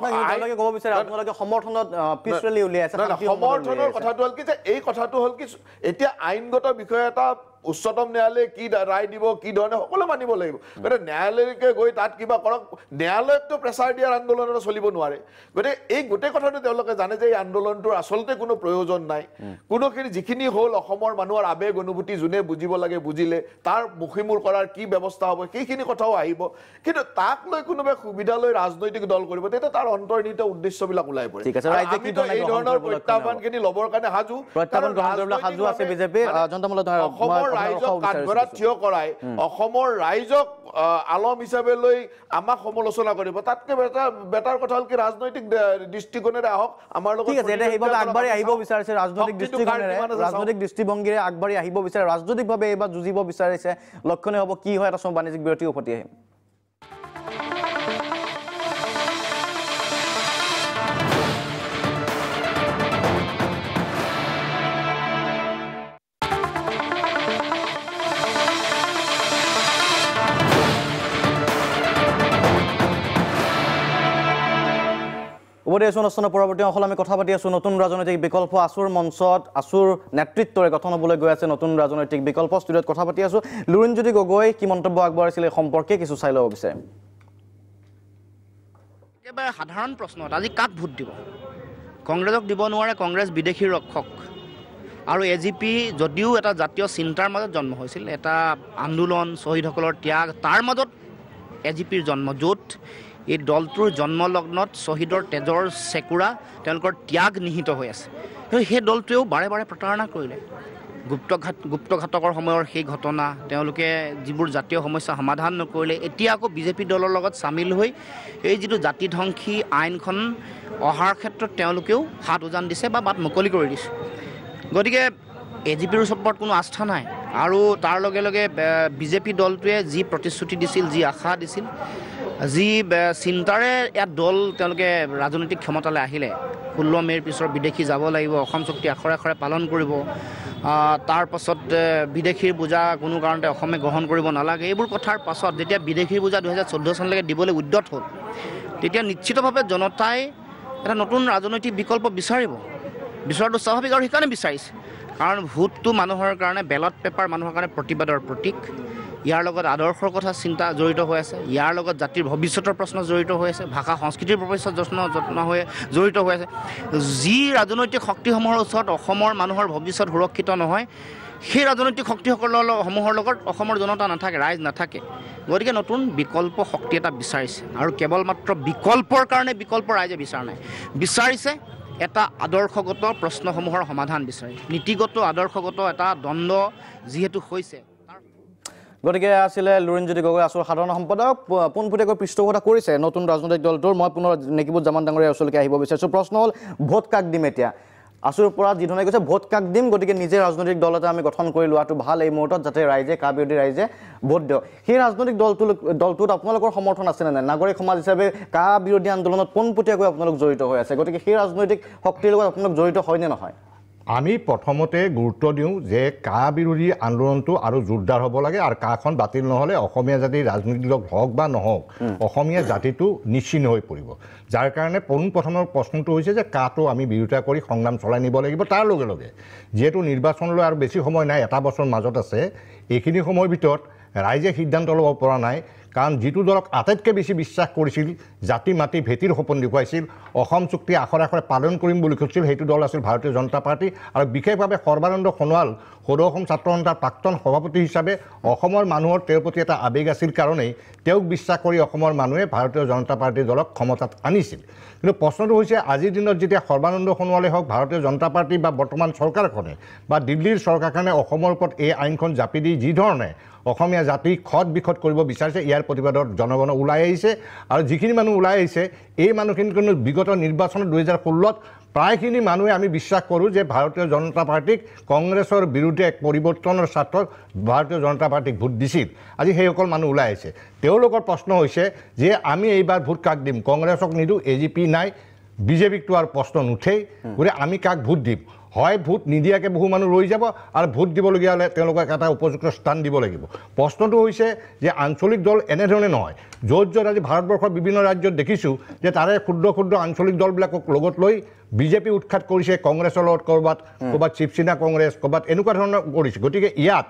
ক'ব বিচাৰে আপোনালোকে সমৰ্থনত পিছফালে উলিয়াই আছে সমৰ্থনৰ কথাটো হ'ল কি যে এই কথাটো হ'ল কি এতিয়া আইনগত বিষয় এটা উচ্চতম ন্যায়ালয়ে কি ৰায় দিব কি ধৰণে সকলো মানিব লাগিব গতিকে ন্যায়ালয়কে গৈ তাত কিবা কৰক ন্যায়ালয়কতো প্ৰেছাৰ দিয়াৰ আন্দোলন এটা চলিব নোৱাৰে গতিকে এই গোটেই কথাটো তেওঁলোকে জানে যে এই আন্দোলনটোৰ আচলতে কোনো প্ৰয়োজন নাই কোনোখিনি যিখিনি হ'ল অসমৰ মানুহৰ আৱেগ অনুভূতি যোনে বুজিব লাগে বুজিলে তাৰ মুখিমূৰ কৰাৰ কি ব্যৱস্থা হ'ব সেইখিনি কথাও আহিব কিন্তু তাক লৈ কোনোবাই সুবিধা লৈ ৰাজনৈতিক দল কৰিব তেতিয়া তাৰ অন্তৰ্নিহিত উদ্দেশ্যবিলাক ওলাই পৰে এই ধৰণৰ প্ৰত্যাহ্বানখিনি ল'বৰ কাৰণে সাজু আছে বিজেপি অসমৰ ৰাইজক কাঠগড়াত থিয় কৰাই অসমৰ ৰাইজক আলম হিচাপে লৈ আমাক সমালোচনা কৰিব তাতকৈ বেটাৰ কথা হ'ল কি ৰাজনৈতিক দৃষ্টিকোণেৰে আহক আমাৰ লগত আগবাঢ়ি আহিব বিচাৰিছে ৰাজনৈতিক দৃষ্টিভংগীৰে আগবাঢ়ি আহিব বিচাৰে ৰাজনৈতিকভাৱে এইবাৰ যুঁজিব বিচাৰিছে লক্ষণীয় হ'ব কি হয় এটা বাণিজ্যিক বিৰতি উভতি আহিম অনুষ্ঠানৰ পৰৱৰ্তী অংশত আমি কথা পাতি আছোঁ নতুন ৰাজনৈতিক বিকল্প আছুৰ মঞ্চত আছুৰ নেতৃত্বৰে গঠন হ'বলৈ গৈ আছে নতুন ৰাজনৈতিক বিকল্প ষ্টুডিঅ'ত কথা পাতি আছোঁ লুৰিণজ্যোতি গগৈ কি মন্তব্য আগবঢ়াইছিল এই সম্পৰ্কে কিছু চাই ল'ব বিচাৰিম একেবাৰে সাধাৰণ প্ৰশ্ন আজি কাক ভোট দিব কংগ্ৰেছক দিব নোৱাৰে কংগ্ৰেছ বিদেশীৰ ৰক্ষক আৰু এজিপি যদিও এটা জাতীয় চিন্তাৰ মাজত জন্ম হৈছিল এটা আন্দোলন শ্বহীদসকলৰ ত্যাগ তাৰ মাজত এজিপিৰ জন্ম য'ত এই দলটোৰ জন্মলগ্নত শ্বহীদৰ তেজৰ চেকুৰা তেওঁলোকৰ ত্যাগ নিহিত হৈ আছে সেই দলটোৱেও বাৰে বাৰে প্ৰতাৰণা কৰিলে গুপ্তঘাতকৰ সময়ৰ সেই ঘটনা তেওঁলোকে যিবোৰ জাতীয় সমস্যা সমাধান নকৰিলে এতিয়া আকৌ বিজেপি দলৰ লগত চামিল হৈ এই যিটো জাতিধ্বংসী আইনখন অহাৰ ক্ষেত্ৰত তেওঁলোকেও হাত উজান দিছে বা বাট মুকলি কৰি দিছে গতিকে এজিপিৰ ওপৰত কোনো আস্থা নাই আৰু তাৰ লগে লগে বিজেপি দলটোৱে যি প্ৰতিশ্ৰুতি দিছিল যি আশা দিছিল যি চিন্তাৰে ইয়াত দল তেওঁলোকে ৰাজনৈতিক ক্ষমতালৈ আহিলে 16 মে'ৰ পিছৰ বিদেশী যাব লাগিব অসম চুক্তি আখৰে আখৰে পালন কৰিব তাৰ পাছত বিদেশীৰ বোজা কোনো কাৰণতে অসমে গ্ৰহণ কৰিব নালাগে এইবোৰ কথাৰ পাছত যেতিয়া বিদেশীৰ বোজা 2014 চনলৈকে দিবলৈ উদ্যত হ'ল তেতিয়া নিশ্চিতভাৱে জনতাই এটা নতুন ৰাজনৈতিক বিকল্প বিচৰাটো স্বাভাৱিক আৰু সেইকাৰণে বিচাৰিছে কাৰণ ভোটটো মানুহৰ কাৰণে বেলট পেপাৰ মানুহৰ কাৰণে প্ৰতিবাদৰ প্ৰতীক ইয়াৰ লগত আদৰ্শৰ কথা চিন্তা জড়িত হৈ আছে ইয়াৰ লগত জাতিৰ ভৱিষ্যতৰ প্ৰশ্ন জড়িত হৈ আছে ভাষা সংস্কৃতিৰ ভৱিষ্যত যত্ন হৈ জড়িত হৈ আছে যি ৰাজনৈতিক শক্তিসমূহৰ ওচৰত অসমৰ মানুহৰ ভৱিষ্যত সুৰক্ষিত নহয় সেই ৰাজনৈতিক শক্তিসমূহৰ লগত অসমৰ জনতা নাথাকে ৰাইজ নাথাকে গতিকে নতুন বিকল্প শক্তি এটা বিচাৰিছে আৰু কেৱল মাত্ৰ বিকল্পৰ কাৰণে বিকল্প ৰাইজে বিচৰা নাই বিচাৰিছে এটা আদৰ্শগত প্ৰশ্নসমূহৰ সমাধান বিচাৰে নীতিগত আদৰ্শগত এটা দ্বন্দ্ব যিহেতু হৈছে গতিকে আছিলে লুৰিণজ্যোতি গগৈ আছুৰ সাধাৰণ সম্পাদক পোনপটীয়াকৈ পৃষ্ঠপোষকতা কৰিছে নতুন ৰাজনৈতিক দলটোৰ মই পুনৰ নেকিবুজ্জামান ডাঙৰীয়াৰ ওচৰলৈকে আহিব বিচাৰিছোঁ প্ৰশ্ন হ'ল ভোট কাক দিম এতিয়া আছুৰ পৰা যি ধৰণে কৈছে ভোট কাক দিম গতিকে নিজে ৰাজনৈতিক দল এটা আমি গঠন কৰি লোৱাটো ভাল এই মুহূৰ্তত যাতে ৰাইজে কা বিৰোধী ৰাইজে ভোট দিয়ক সেই ৰাজনৈতিক দলটোত আপোনালোকৰ সমৰ্থন আছেনে নাই নাগৰিক সমাজ হিচাপে কা বিৰোধী আন্দোলনত পোনপটীয়াকৈ আপোনালোক জড়িত হৈ আছে গতিকে সেই ৰাজনৈতিক শক্তিৰ লগত আপোনালোক জড়িত হয়নে নহয় আমি প্ৰথমতে গুৰুত্ব দিওঁ যে কা বিৰোধী আন্দোলনটো আৰু জোৰদাৰ হ'ব লাগে আৰু কাখন বাতিল নহ'লে অসমীয়া জাতিৰ ৰাজনৈতিক দল হওক বা নহওক অসমীয়া জাতিটো নিশ্চিন্ন হৈ পৰিব যাৰ কাৰণে পোনপ্ৰথমৰ প্ৰশ্নটো হৈছে যে কাটো আমি বিৰোধিতা কৰি সংগ্ৰাম চলাই নিব লাগিব তাৰ লগে লগে যিহেতু নিৰ্বাচনলৈ আৰু বেছি সময় নাই এটা বছৰ মাজত আছে এইখিনি সময়ৰ ভিতৰত ৰাইজে সিদ্ধান্ত ল'ব পৰা নাই কাৰণ যিটো দলক আটাইতকৈ বেছি বিশ্বাস কৰিছিল জাতি মাতি ভেটিৰ সপোন দেখুৱাইছিল অসম চুক্তি আখৰে আখৰে পালন কৰিম বুলি কৈছিল সেইটো দল আছিল ভাৰতীয় জনতা পাৰ্টি আৰু বিশেষভাৱে সৰ্বানন্দ সোণোৱাল সদৌ অসম ছাত্ৰ সন্থাৰ প্ৰাক্তন সভাপতি হিচাপে অসমৰ মানুহৰ তেওঁৰ প্ৰতি এটা আৱেগ আছিল কাৰণেই তেওঁক বিশ্বাস কৰি অসমৰ মানুহে ভাৰতীয় জনতা পাৰ্টীৰ দলক ক্ষমতাত আনিছিল কিন্তু প্ৰশ্নটো হৈছে আজিৰ দিনত যেতিয়া সৰ্বানন্দ সোণোৱালে হওক ভাৰতীয় জনতা পাৰ্টি বা বৰ্তমান চৰকাৰখনে বা দিল্লীৰ চৰকাৰখনে অসমৰ ওপৰত এই আইনখন জাপি দি যি ধৰণে অসমীয়া জাতি খত বিখত কৰিব বিচাৰিছে ইয়াৰ প্ৰতিবাদত জনগণ ওলাই আহিছে আৰু যিখিনি মানুহ ওলাই আহিছে এই মানুহখিনি কিন্তু বিগত নিৰ্বাচনত 2016ত প্ৰায়খিনি মানুহে আমি বিশ্বাস কৰোঁ যে ভাৰতীয় জনতা পাৰ্টিক কংগ্ৰেছৰ বিৰুদ্ধে এক পৰিৱৰ্তনৰ স্বাৰ্থত ভাৰতীয় জনতা পাৰ্টিক ভোট দিছিল আজি সেইসকল মানুহ ওলাই আহিছে তেওঁলোকৰ প্ৰশ্ন হৈছে যে আমি এইবাৰ ভোট কাক দিম কংগ্ৰেছক নিদিওঁ AGP নাই বিজেপিকটো আৰু প্ৰশ্ন নুঠেই গতিকে আমি কাক ভোট দিম হয় ভোট নিদিয়াকৈ বহু মানুহ ৰৈ যাব আৰু ভোট দিবলগীয়া হ'লে তেওঁলোকক এটা উপযুক্ত স্থান দিব লাগিব প্ৰশ্নটো হৈছে যে আঞ্চলিক দল এনেধৰণে নহয় য'ত আজি ভাৰতবৰ্ষৰ বিভিন্ন ৰাজ্যত দেখিছোঁ যে তাৰে ক্ষুদ্ৰ ক্ষুদ্ৰ আঞ্চলিক দলবিলাকক লগত লৈ বিজেপি উৎখাত কৰিছে কংগ্ৰেছৰ লগত ক'ৰবাত শিৱসেনা কংগ্ৰেছ ক'ৰবাত এনেকুৱা ধৰণৰ কৰিছে গতিকে ইয়াত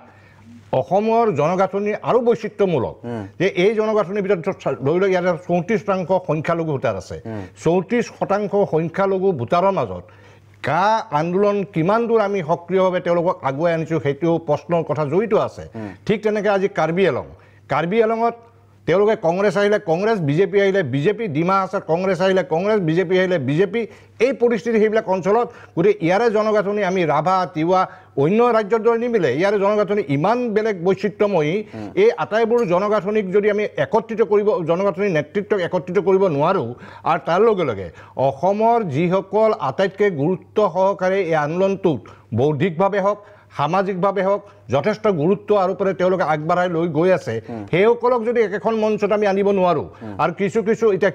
অসমৰ জনগাঁথনি আৰু বৈচিত্ৰ্যমূলক যে এই জনগাঁথনিৰ ভিতৰত ধৰি লওক ইয়াত 34% সংখ্যালঘু ভোটাৰ আছে 34% সংখ্যালঘু ভোটাৰৰ মাজত কা আন্দোলন কিমান দূৰ আমি সক্ৰিয়ভাৱে তেওঁলোকক আগুৱাই আনিছোঁ সেইটো প্ৰশ্নৰ কথা জড়িত আছে ঠিক তেনেকৈ আজি কাৰ্বি আলঙত তেওঁলোকে কংগ্ৰেছ আহিলে কংগ্ৰেছ বিজেপি আহিলে বিজেপি ডিমা হাছাওত কংগ্ৰেছ আহিলে কংগ্ৰেছ বিজেপি আহিলে বিজেপি এই পৰিস্থিতি সেইবিলাক অঞ্চলত গতিকে ইয়াৰে জনগাঁথনি আমি ৰাভা তিৱা অন্য ৰাজ্যৰ দৰে নিমিলে ইয়াৰে জনগাঁথনি ইমান বেলেগ বৈচিত্ৰ্যময়ী এই আটাইবোৰ জনগাঁথনিক যদি আমি একত্ৰিত কৰিব জনগাঁথনিৰ নেতৃত্বক একত্ৰিত কৰিব নোৱাৰোঁ আৰু তাৰ লগে লগে অসমৰ যিসকল আটাইতকৈ গুৰুত্ব সহকাৰে এই আন্দোলনটোত বৌদ্ধিকভাৱে হওক সামাজিকভাৱে হওক যথেষ্ট গুৰুত্ব আৰোপেৰে তেওঁলোকে আগবঢ়াই লৈ গৈ আছে সেইসকলক যদি একেখন মঞ্চত আমি আনিব নোৱাৰোঁ আৰু কিছু এতিয়া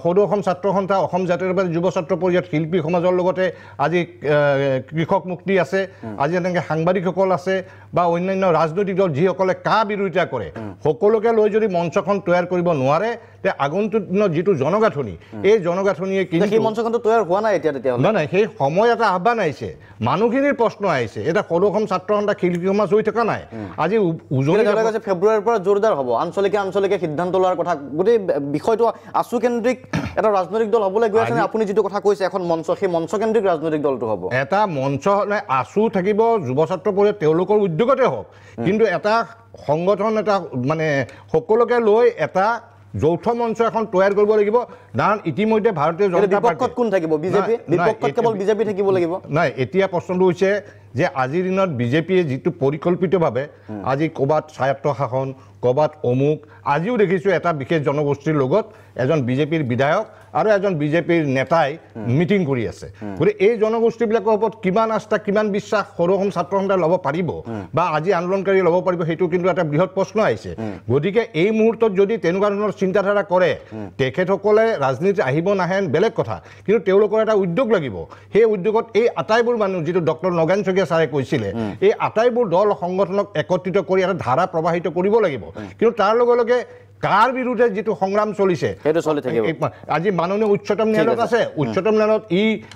সদৌ অসম ছাত্ৰ সন্থা অসম জাতীয়তাবাদী যুৱ ছাত্ৰ পৰিষদ শিল্পী সমাজৰ লগতে আজি কৃষক মুক্তি আছে আজি এনেকৈ সাংবাদিকসকল আছে বা অন্যান্য ৰাজনৈতিক দল যিসকলে কা বিৰোধিতা কৰে সকলোকে লৈ যদি মঞ্চখন তৈয়াৰ কৰিব নোৱাৰে তে আগন্তুক দিনত যিটো জনগাঁথনি এই জনগাঁথনিয়ে কিন্তু সেই মঞ্চখনটো তৈয়াৰ হোৱা নাই এতিয়া তেতিয়াহ'লে নাই সেই সময় এটা আহ্বান আহিছে মানুহখিনিৰ প্ৰশ্ন আহিছে এটা সদৌ অসম ছাত্ৰ সন্থা শিল্পী সমাজ হৈ থকা নাই আজি উজনি ফেব্ৰুৱাৰীৰ পৰা জোৰদাৰ হ'ব আঞ্চলিকে সিদ্ধান্ত লোৱাৰ কথা গোটেই বিষয়টো আছু কেন্দ্ৰিক এটা ৰাজনৈতিক দল হ'বলৈ গৈ আছে আপুনি যিটো কথা কৈছে এখন মঞ্চ সেই মঞ্চ কেন্দ্ৰিক ৰাজনৈতিক দলটো হ'ব এটা মঞ্চ আছু থাকিব যুৱ ছাত্ৰ পৰিষদ তেওঁলোকৰ উদ্যোগতে হওক কিন্তু এটা সংগঠন এটা মানে সকলোকে লৈ এটা যৌথ মঞ্চ এখন তৈয়াৰ কৰিব লাগিব কাৰণ ইতিমধ্যে ভাৰতীয় জনতা পাৰ্টি কোন থাকিব বিজেপি বিপক্ষত কেৱল বিজেপি থাকিব লাগিব নাই এতিয়া প্ৰশ্নটো হৈছে যে আজিৰ দিনত বিজেপিয়ে যিটো পৰিকল্পিতভাৱে আজি ক'ৰবাত স্বায়ত্ত শাসন ক'ৰবাত অমুক আজিও দেখিছোঁ এটা বিশেষ জনগোষ্ঠীৰ লগত এজন বিজেপিৰ বিধায়ক আৰু এজন বিজেপিৰ নেতাই মিটিং কৰি আছে গতিকে এই জনগোষ্ঠীবিলাকৰ ওপৰত কিমান আস্থা কিমান বিশ্বাস সদৌ অসম ছাত্ৰ সন্থাই ল'ব পাৰিব বা আজি আন্দোলনকাৰী ল'ব পাৰিব সেইটো কিন্তু এটা বৃহৎ প্ৰশ্ন আহিছে গতিকে এই মুহূৰ্তত যদি তেনেকুৱা ধৰণৰ চিন্তাধাৰা কৰে তেখেতসকলে ৰাজনীতি আহিব নাহে বেলেগ কথা কিন্তু তেওঁলোকৰ এটা উদ্যোগ লাগিব সেই উদ্যোগত এই আটাইবোৰ মানুহ যিটো ডক্টৰ নগেন শইকীয়া ছাৰে কৈছিলে এই আটাইবোৰ দল সংগঠনক একত্ৰিত কৰি এটা ধাৰা প্ৰবাহিত কৰিব লাগিব কিন্তু তাৰ লগে লগে কাৰ বিৰুদ্ধে যিটো সংগ্ৰাম চলিছে আজি মাননীয় উচ্চতম ন্যায়ালয়ত আছে উচ্চতম ন্যায়ালয়ত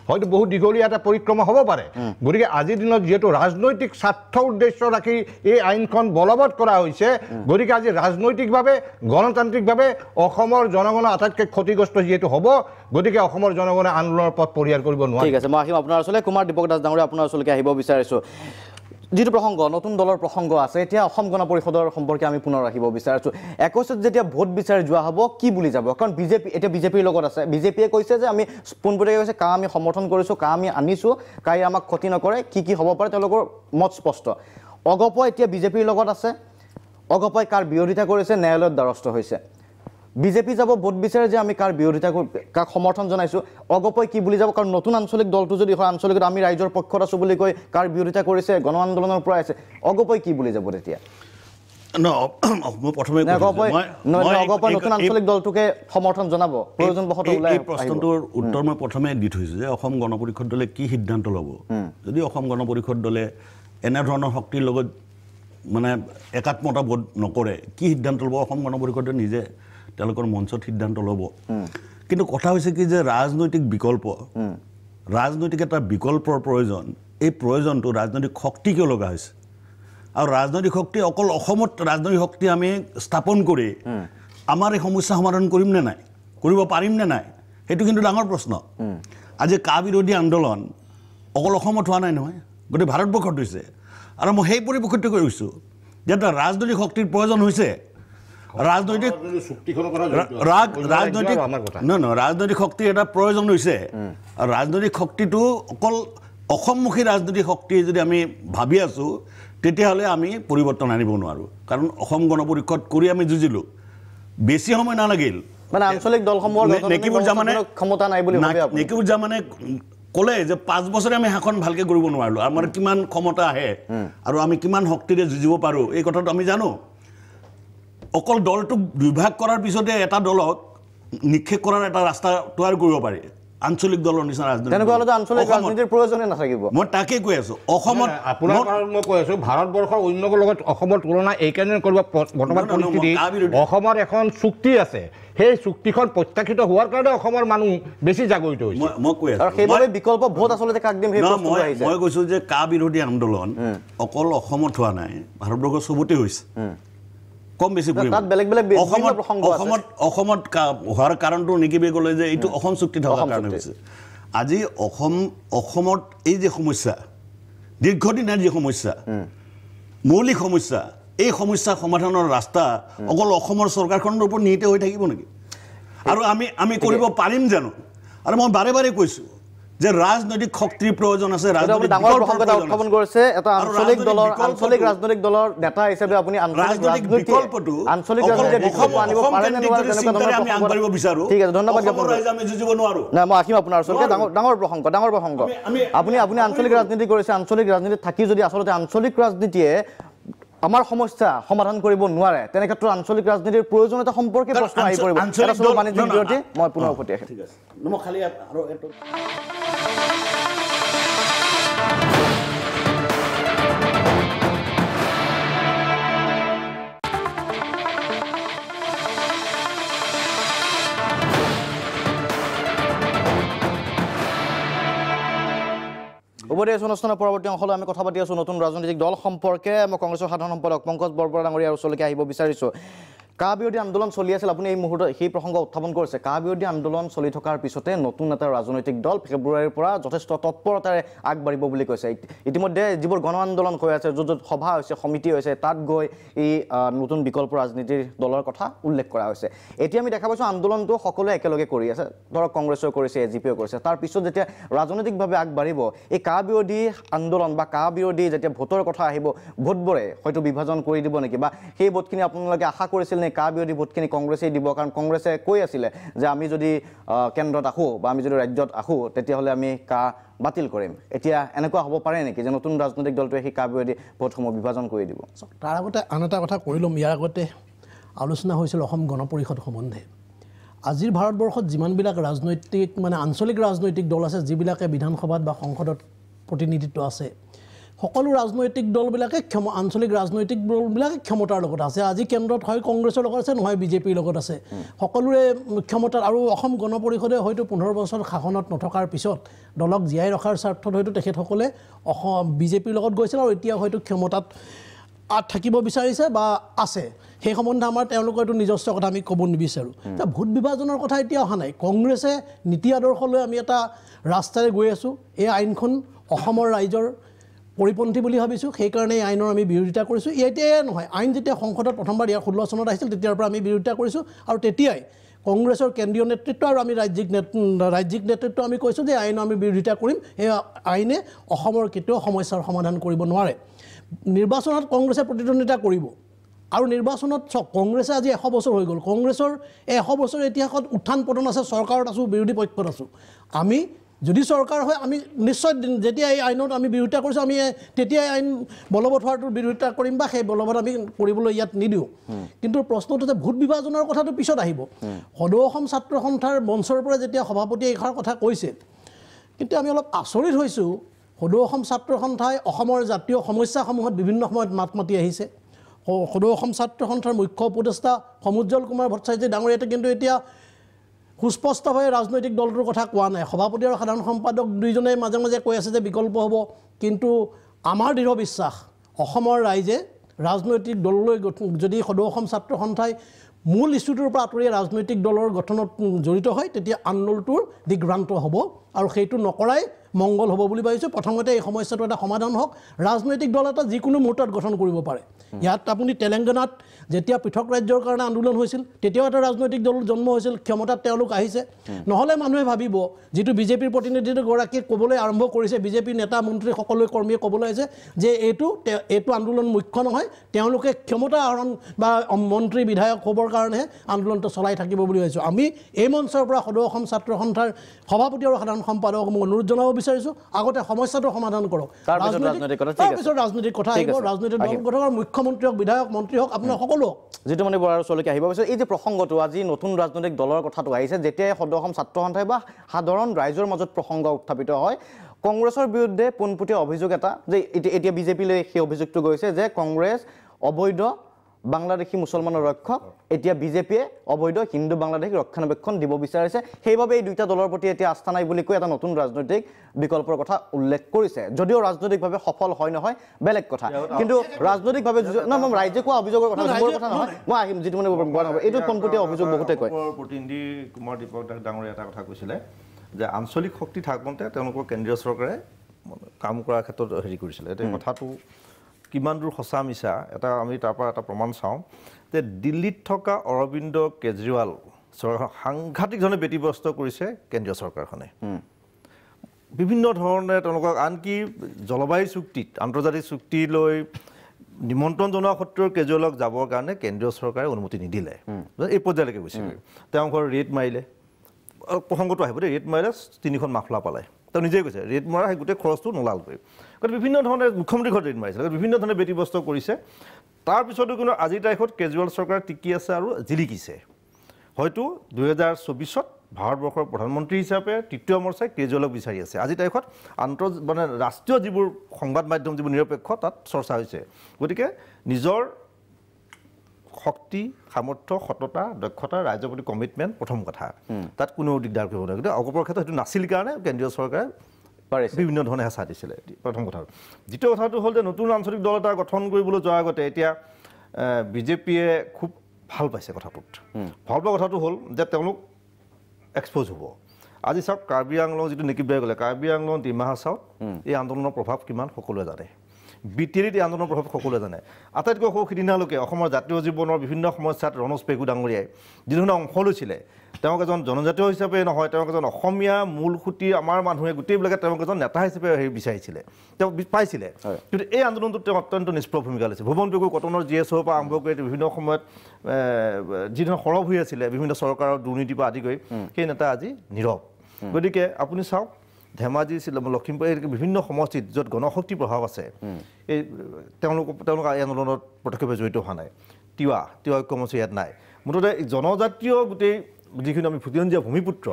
হয়তো বহুত দীঘলীয়া এটা পৰিক্ৰমা হ'ব পাৰে গতিকে আজিৰ দিনত যিহেতু ৰাজনৈতিক স্বাৰ্থ উদ্দেশ্য ৰাখি এই আইনখন বলবৎ কৰা হৈছে গতিকে আজি ৰাজনৈতিকভাৱে গণতান্ত্ৰিকভাৱে অসমৰ জনগণৰ আটাইতকৈ ক্ষতিগ্ৰস্ত যিহেতু হ'ব গতিকে অসমৰ জনগণে আন্দোলনৰ পথ পৰিহাৰ কৰিব নোৱাৰে ঠিক আছে মই আহিম আপোনাৰ ওচৰলৈ কুমাৰ দীপক দাস ডাঙৰীয়া আপোনাৰ ওচৰলৈকে আহিব বিচাৰিছোঁ যিটো প্ৰসংগ নতুন দলৰ প্ৰসংগ আছে এতিয়া অসম গণ পৰিষদৰ সম্পৰ্কে আমি পুনৰ ৰাখিব বিচাৰিছোঁ 21 যেতিয়া ভোট বিচাৰি যোৱা হ'ব কি বুলি যাব কাৰণ বিজেপি এতিয়া বিজেপিৰ লগত আছে বিজেপিয়ে কৈছে যে আমি পোনপটীয়াকৈ কৈছে কা আমি সমৰ্থন কৰিছোঁ কা আমি আনিছোঁ কাই আমাক ক্ষতি নকৰে কি হ'ব পাৰে তেওঁলোকৰ মত স্পষ্ট অগপই এতিয়া বিজেপিৰ লগত আছে অগপই কাৰ বিৰোধিতা কৰিছে ন্যায়ালয়ত দ্বাৰস্থ হৈছে বিজেপি যাব ভোট বিচাৰে যে আমি কাৰ বিৰোধিতা কাক সমৰ্থন জনাইছোঁ অগপই কি বুলি যাব কাৰণ নতুন আঞ্চলিক দলটো যদি হয় আঞ্চলিকত আমি ৰাইজৰ পক্ষত আছোঁ বুলি কৈ কাৰ বিৰোধিতা কৰিছে গণ আন্দোলনৰ পৰা আছে অগপই কি বুলি যাব তেতিয়া মই প্ৰথমে নতুন আঞ্চলিক দলটোকে সমৰ্থন জনাব প্ৰয়োজন বহত ওলাই এই প্ৰশ্নটোৰ উত্তৰ মই প্ৰথমে দি থৈছোঁ যে অসম গণ পৰিষদ দলে কি সিদ্ধান্ত ল'ব যদি অসম গণ পৰিষদ দলে এনেধৰণৰ শক্তিৰ লগত মানে একাত্মতা বোধ নকৰে কি সিদ্ধান্ত ল'ব অসম গণ পৰিষদে নিজে তেওঁলোকৰ মঞ্চত সিদ্ধান্ত ল'ব কিন্তু কথা হৈছে কি যে ৰাজনৈতিক বিকল্প ৰাজনৈতিক এটা বিকল্পৰ প্ৰয়োজন এই প্ৰয়োজনটো ৰাজনৈতিক শক্তি কিয় লগা হৈছে আৰু ৰাজনৈতিক শক্তি অকল অসমত ৰাজনৈতিক শক্তি আমি স্থাপন কৰি আমাৰ এই সমস্যা সমাধান কৰিম নে নাই কৰিব পাৰিম নে নাই সেইটো কিন্তু ডাঙৰ প্ৰশ্ন আজি কা বিৰোধী আন্দোলন অকল অসমত হোৱা নাই নহয় গোটেই ভাৰতবৰ্ষত হৈছে আৰু মই সেই পৰিপ্ৰেক্ষিতত কৈছোঁ যে এটা ৰাজনৈতিক শক্তিৰ প্ৰয়োজন হৈছে ৰাজনৈতিক ৰাজনৈতিক শক্তিৰ এটা প্ৰয়োজন হৈছে আৰু ৰাজনৈতিক শক্তিটো অকল অসমমুখী ৰাজনৈতিক শক্তি যদি আমি ভাবি আছোঁ তেতিয়াহ'লে আমি পৰিৱৰ্তন আনিব নোৱাৰোঁ কাৰণ অসম গণ পৰিষদ কৰি আমি যুঁজিলোঁ বেছি সময় নালাগিল মানে আঞ্চলিক দলসমূহৰ নেকিবুজ্জামানে ক্ষমতা নাই বুলি ভাবে আপুনি নেকিবুজ্জামানে ক'লে যে 5 বছৰে আমি শাসন ভালকৈ কৰিব নোৱাৰিলোঁ আমাৰ কিমান ক্ষমতা আহে আৰু আমি কিমান শক্তিৰে যুঁজিব পাৰোঁ এই কথাটো আমি জানো অকল দলটোক বিভাগ কৰাৰ পিছতে এটা দলক নিক্ষেপ কৰাৰ এটা ৰাস্তা তৈয়াৰ কৰিব পাৰি আঞ্চলিক দলৰ নিচিনা ৰাজনীতি তেনেকুৱা হ'লে আঞ্চলিক ৰাজনীতিৰ প্ৰয়োজনে নাথাকিব মই তাকে কৈ আছোঁ অসমত আপোনাৰ মই কৈ আছোঁ ভাৰতবৰ্ষৰ অন্য লগত অসমৰ তুলনা এইকাৰণে কৰিব বৰ্তমান পৰিস্থিতি অসমৰ এখন চুক্তি আছে সেই চুক্তিখন প্ৰত্যাখ্যাত হোৱাৰ কাৰণে অসমৰ মানুহ বেছি জাগৰিত হৈছে মই কৈ আছোঁ আৰু সেইবাবে বিকল্প ভোট আচলতে কাক দিম সেই প্ৰশ্নটো আহিছে মই কৈছোঁ যে কা বিৰোধী আন্দোলন অকল অসমত হোৱা নাই ভাৰতবৰ্ষৰ চবতে হৈছে কম বেছি অসমত হোৱাৰ কাৰণটো নেকিবে ক'লে যে এইটো অসম চুক্তি থকাৰ কাৰণে হৈছে আজি অসমত এই যে সমস্যা দীৰ্ঘদিনীয়া যি সমস্যা মৌলিক সমস্যা এই সমস্যা সমাধানৰ ৰাস্তা অকল অসমৰ চৰকাৰখনৰ ওপৰত নিহিত হৈ থাকিব নেকি আৰু আমি কৰিব পাৰিম জানো আৰু মই বাৰে বাৰে কৈছোঁ যে ৰাজনৈতিক শক্তিৰ প্ৰয়োজন আছে ডাঙৰ প্ৰসংগ এটা উত্থাপন কৰিছে এটা আঞ্চলিক ৰাজনৈতিক দলৰ নেতা হিচাপে আপুনি ৰাজনৈতিক বিকল্পটো আঞ্চলিক ৰাজনীতি আনিব পাৰে নে নোৱাৰে আমি আগবাঢ়িব বিচাৰোঁ ঠিক আছে ধন্যবাদ আমি যুঁজিব নোৱাৰোঁ নাই মই আহিম আপোনাৰ ওচৰতে ডাঙৰ প্ৰসংগ আপুনি আঞ্চলিক ৰাজনীতি কৰিছে আঞ্চলিক ৰাজনীতিত থাকি যদি আচলতে আঞ্চলিক ৰাজনীতিয়ে আমাৰ সমস্যা সমাধান কৰিব নোৱাৰে তেনে ক্ষেত্ৰত আঞ্চলিক ৰাজনীতিৰ প্ৰয়োজনীয়তা সম্পৰ্কে প্ৰশ্ন আহি পৰিব বাণিজ্যিক বিৰতি মই পুনৰ উভতি আহিম ঠিক আছে মই খালি আৰু এইটো উভতি আছোঁ অনুষ্ঠানৰ পৰৱৰ্তী অংশলৈ আমি কথা পাতি আছোঁ নতুন ৰাজনৈতিক দল সম্পৰ্কে মই কংগ্ৰেছৰ সাধাৰণ সম্পাদক পংকজ বৰবৰা ডাঙৰীয়াৰ ওচৰলৈকে আহিব বিচাৰিছোঁ কা বিৰোধী আন্দোলন চলি আছিল আপুনি এই মুহূৰ্তত সেই প্ৰসংগ উত্থাপন কৰিছে কা বিৰোধী আন্দোলন চলি থকাৰ পিছতে নতুন এটা ৰাজনৈতিক দল ফেব্ৰুৱাৰীৰ পৰা যথেষ্ট তৎপৰতাৰে আগবাঢ়িব বুলি কৈছে ইতিমধ্যে যিবোৰ গণ আন্দোলন হৈ আছে য'ত সভা হৈছে সমিতি হৈছে তাত গৈ এই নতুন বিকল্প ৰাজনীতিৰ দলৰ কথা উল্লেখ কৰা হৈছে এতিয়া আমি দেখা পাইছোঁ আন্দোলনটো সকলোৱে একেলগে কৰি আছে ধৰক কংগ্ৰেছেও কৰিছে এজিপিও কৰিছে তাৰপিছত যেতিয়া ৰাজনৈতিকভাৱে আগবাঢ়িব এই কা বিৰোধী আন্দোলন বা কা বিৰোধী যেতিয়া ভোটৰ কথা আহিব ভোটবোৰে হয়তো বিভাজন কৰি দিব নেকি বা সেই ভোটখিনি আপোনালোকে আশা কৰিছিল নে কা বিৰোধী ভোটখিনি কংগ্ৰেছেই দিব কাৰণ কংগ্ৰেছে কৈ আছিলে যে আমি যদি কেন্দ্ৰত আহোঁ বা আমি যদি ৰাজ্যত আহোঁ তেতিয়াহ'লে আমি কা বাতিল কৰিম এতিয়া এনেকুৱা হ'ব পাৰে নেকি যে নতুন ৰাজনৈতিক দলটোৱে সেই কা বিৰোধী ভোটসমূহ বিভাজন কৰি দিব তাৰ আগতে আন এটা কথা কৈ ল'ম ইয়াৰ আগতে আলোচনা হৈছিল অসম গণ পৰিষদ সম্বন্ধে আজিৰ ভাৰতবৰ্ষত যিমানবিলাক ৰাজনৈতিক মানে আঞ্চলিক ৰাজনৈতিক দল আছে যিবিলাকে বিধানসভাত বা সংসদত প্ৰতিনিধিত্ব আছে সকলো ৰাজনৈতিক দলবিলাকে আঞ্চলিক ৰাজনৈতিক দলবিলাকে ক্ষমতাৰ লগত আছে আজি কেন্দ্ৰত হয় কংগ্ৰেছৰ লগত আছে নহয় বিজেপিৰ লগত আছে সকলোৰে ক্ষমতাৰ আৰু অসম গণ পৰিষদে হয়তো 15 বছৰ শাসনত নথকাৰ পিছত দলক জীয়াই ৰখাৰ স্বাৰ্থত হয়তো তেখেতসকলে বিজেপিৰ লগত গৈছিল আৰু এতিয়া হয়তো ক্ষমতাত থাকিব বিচাৰিছে বা আছে সেই সম্বন্ধে আমাৰ তেওঁলোকৰ এইটো নিজস্ব কথা আমি ক'ব নিবিচাৰোঁ ভোট বিভাজনৰ কথা এতিয়া অহা নাই কংগ্ৰেছে নীতি আদৰ্শ লৈ আমি এটা ৰাস্তাৰে গৈ আছোঁ এই আইনখন অসমৰ ৰাইজৰ পৰিপন্থী বুলি ভাবিছোঁ সেইকাৰণে এই আইনৰ আমি বিৰোধিতা কৰিছোঁ এতিয়াই নহয় আইন যেতিয়া সংসদত প্ৰথমবাৰ ইয়াৰ 16 চনত আহিছিল তেতিয়াৰ পৰা আমি বিৰোধিতা কৰিছোঁ আৰু তেতিয়াই কংগ্ৰেছৰ কেন্দ্ৰীয় নেতৃত্ব আৰু আমি ৰাজ্যিক নেতৃত্ব আমি কৈছোঁ যে আইনৰ আমি বিৰোধিতা কৰিম এই আইনে অসমৰ কেতিয়াও সমস্যাৰ সমাধান কৰিব নোৱাৰে নিৰ্বাচনত কংগ্ৰেছে প্ৰতিদ্বন্দ্বিতা কৰিব আৰু নিৰ্বাচনত কংগ্ৰেছে আজি 100 বছৰ হৈ গ'ল কংগ্ৰেছৰ 100 বছৰ ইতিহাসত উত্থান পতন আছে চৰকাৰত আছোঁ বিৰোধী পক্ষত আছোঁ আমি যদি চৰকাৰ হয় আমি নিশ্চয় যেতিয়া এই আইনত আমি বিৰোধিতা কৰিছোঁ আমি তেতিয়াই আইন বলবৎ হোৱাটোৰ বিৰোধিতা কৰিম বা সেই বলবৎ আমি কৰিবলৈ ইয়াত নিদিওঁ কিন্তু প্ৰশ্নটো যে ভোট বিভাজনৰ কথাটো পিছত আহিব সদৌ অসম ছাত্ৰ সন্থাৰ মঞ্চৰ পৰা যেতিয়া সভাপতিয়ে এইষাৰ কথা কৈছে কিন্তু আমি অলপ আচৰিত হৈছোঁ সদৌ অসম ছাত্ৰ সন্থাই অসমৰ জাতীয় সমস্যাসমূহত বিভিন্ন সময়ত মাত মাতি আহিছে সদৌ অসম ছাত্ৰ সন্থাৰ মুখ্য উপদেষ্টা সমুজ্জ্বল কুমাৰ ভট্টাচাৰ্য ডাঙৰীয়াতে কিন্তু এতিয়া সুস্পষ্টভাৱে ৰাজনৈতিক দলটোৰ কথা কোৱা নাই সভাপতি আৰু সাধাৰণ সম্পাদক দুইজনে মাজে মাজে কৈ আছে যে বিকল্প হ'ব কিন্তু আমাৰ দৃঢ় বিশ্বাস অসমৰ ৰাইজে ৰাজনৈতিক দললৈ যদি সদৌ অসম ছাত্ৰ সন্থাই মূল ইস্যুটোৰ পৰা আঁতৰি ৰাজনৈতিক দলৰ গঠনত জড়িত হয় তেতিয়া আন্দোলনটোৰ দিগ্ভ্ৰান্ত হ'ব আৰু সেইটো নকৰাই মংগল হ'ব বুলি ভাবিছোঁ প্ৰথমতে এই সমস্যাটো এটা সমাধান হওক ৰাজনৈতিক দল এটা যিকোনো মুহূৰ্তত গঠন কৰিব পাৰে ইয়াত আপুনি তেলেংগানাত যেতিয়া পৃথক ৰাজ্যৰ কাৰণে আন্দোলন হৈছিল তেতিয়াও এটা ৰাজনৈতিক দল জন্ম হৈছিল ক্ষমতাত তেওঁলোক আহিছে নহ'লে মানুহে ভাবিব যিটো বিজেপিৰ প্ৰতিনিধিগৰাকীয়ে ক'বলৈ আৰম্ভ কৰিছে বিজেপিৰ নেতা মন্ত্ৰী সকলো কৰ্মীয়ে ক'বলৈ আহিছে যে এইটো আন্দোলন মুখ্য নহয় তেওঁলোকে ক্ষমতা আহৰণ বা মন্ত্ৰী বিধায়ক হ'বৰ কাৰণেহে আন্দোলনটো চলাই থাকিব বুলি ভাবিছোঁ আমি এই মঞ্চৰ পৰা সদৌ অসম ছাত্ৰ সন্থাৰ সভাপতি আৰু সাধাৰণ সম্পাদকক মই অনুৰোধ জনাব বিচাৰিছোঁ আগতে সমস্যাটো সমাধান কৰক তাৰপিছত ৰাজনৈতিক কথা আহিব ৰাজনৈতিক দল গঠন আৰু মুখ্যমন্ত্ৰী হওক বিধায়ক মন্ত্ৰী হওক আপোনাৰ সকলো জিতুমণি বৰাৰ ওচৰলৈকে আহিব বিচাৰিছোঁ এই যে প্ৰসংগটো আজি নতুন ৰাজনৈতিক দলৰ কথাটো আহিছে যেতিয়াই সদৌ অসম ছাত্ৰ সন্থাই বা সাধাৰণ ৰাইজৰ মাজত প্ৰসংগ উত্থাপিত হয় কংগ্ৰেছৰ বিৰুদ্ধে পোনপটীয়া অভিযোগ এটা যে এতিয়া বিজেপিলৈ সেই অভিযোগটো গৈছে যে কংগ্ৰেছ অবৈধ বাংলাদেশী মুছলমানৰ ৰক্ষক এতিয়া বিজেপিয়ে অবৈধ হিন্দু বাংলাদেশী ৰক্ষণাবেক্ষণ দিব বিচাৰিছে সেইবাবে এই দুইটা দলৰ প্ৰতি এতিয়া আস্থা নাই বুলি কৈ এটা নতুন ৰাজনৈতিক বিকল্পৰ কথা উল্লেখ কৰিছে যদিও ৰাজনৈতিকভাৱে সফল হয় নহয় বেলেগ কথা কিন্তু ৰাজনৈতিকভাৱে মই ৰাইজে কোৱা অভিযোগৰ কথা নহয় মই আহিম যিটো মানে এইটো পোনপটীয়া অভিযোগ বহুতে কয় প্ৰতিনিধি কুমাৰ দীপক ডাঙৰীয়া এটা কথা কৈছিলে যে আঞ্চলিক শক্তি থাকোঁতে তেওঁলোকৰ কেন্দ্ৰীয় চৰকাৰে কাম কৰাৰ ক্ষেত্ৰত হেৰি কৰিছিলে এতিয়া কথাটো কিমান দূৰ সঁচা মিছা এটা আমি তাৰ পৰা এটা প্ৰমাণ চাওঁ যে দিল্লীত থকা অৰবিন্দ কেজৰিৱাল চৰকাৰ সাংঘাতিক ধৰণে ব্যতিব্যস্ত কৰিছে কেন্দ্ৰীয় চৰকাৰখনে বিভিন্ন ধৰণে তেওঁলোকক আনকি জলবায়ু চুক্তিত আন্তৰ্জাতিক চুক্তিলৈ নিমন্ত্ৰণ জনোৱা সত্ত্বেও কেজৰিৱালক যাবৰ কাৰণে কেন্দ্ৰীয় চৰকাৰে অনুমতি নিদিলে এই পৰ্যায়লৈকে গৈছে তেওঁ ঘৰ ৰেড মাৰিলে প্ৰসংগটো আহিব দেই ৰেড মাৰিলে 3খন মাফলা পালে তেওঁ নিজেই কৈছে ৰেড মৰা সেই গোটেই খৰচটো নোলালগৈ গতিকে বিভিন্ন ধৰণে মুখ্যমন্ত্ৰীৰ ঘৰত ৰেড মাৰিছে বিভিন্ন ধৰণে ব্যতিব্যস্ত কৰিছে তাৰপিছতো কিন্তু আজিৰ তাৰিখত কেজৰিৱাল চৰকাৰ টিকি আছে আৰু জিলিকিছে হয়তো 2024ত ভাৰতবৰ্ষৰ প্ৰধানমন্ত্ৰী হিচাপে তৃতীয় মৰ্চাই কেজৰিৱালক বিচাৰি আছে আজিৰ তাৰিখত মানে ৰাষ্ট্ৰীয় যিবোৰ সংবাদ মাধ্যম যিবোৰ নিৰপেক্ষ তাত চৰ্চা হৈছে গতিকে নিজৰ শক্তি সামৰ্থ্য সততা দক্ষতা ৰাজ্যৰ প্ৰতি কমিটমেণ্ট প্ৰথম কথা তাত কোনো দিগদাৰ কৰিব নোৱাৰে কিন্তু অগপৰ ক্ষেত্ৰত সেইটো নাছিল কাৰণে কেন্দ্ৰীয় চৰকাৰে বিভিন্ন ধৰণে হেঁচা দিছিলে প্ৰথম কথা দ্বিতীয় কথাটো হ'ল যে নতুন আঞ্চলিক দল এটা গঠন কৰিবলৈ যোৱাৰ আগতে এতিয়া বিজেপিয়ে খুব ভাল পাইছে কথাটোত ভাল পোৱা কথাটো হ'ল যে তেওঁলোক এক্সপ'জ হ'ব আজি চাওক কাৰ্বি আংলং যিটো নেকিবাই গ'লে কাৰ্বি আংলং ডিমা হাছাওত এই আন্দোলনৰ প্ৰভাৱ কিমান সকলোৱে জানে বিটিৰিত এই আন্দোলনৰ প্ৰভাৱ সকলোৱে জানে আটাইতকৈ সৌ সিদিনালৈকে অসমৰ জাতীয় জীৱনৰ বিভিন্ন সমস্যাত ৰণোজ পেগু ডাঙৰীয়াই যিধৰণে অংশ লৈছিলে তেওঁক এজন জনজাতীয় হিচাপে নহয় তেওঁক এজন অসমীয়া মূল সুঁতি আমাৰ মানুহে গোটেইবিলাকে তেওঁক এজন নেতা হিচাপে হেৰি বিচাৰিছিলে তেওঁ পাইছিলে কিন্তু এই আন্দোলনটোত তেওঁ অত্যন্ত নিষ্প্ৰভ ভূমিকা লৈছে ভুৱন পেগু কটনৰ GSOৰ পৰা আৰম্ভ কৰি বিভিন্ন সময়ত যিধৰণে সৰব হৈ আছিলে বিভিন্ন চৰকাৰৰ দুৰ্নীতিৰ পৰা আদি কৰি সেই নেতা আজি নীৰৱ গতিকে আপুনি চাওক ধেমাজি লখিমপুৰ বিভিন্ন সমষ্টিত য'ত গণশক্তিৰ প্ৰভাৱ আছে এই তেওঁলোক এই আন্দোলনত প্ৰত্যক্ষভাৱে জড়িত হোৱা নাই তিৱা ঐক্যমঞ্চ ইয়াত নাই মুঠতে জনজাতীয় গোটেই যিখিনি আমি ভূতিৰঞ্জীয়া ভূমিপুত্ৰ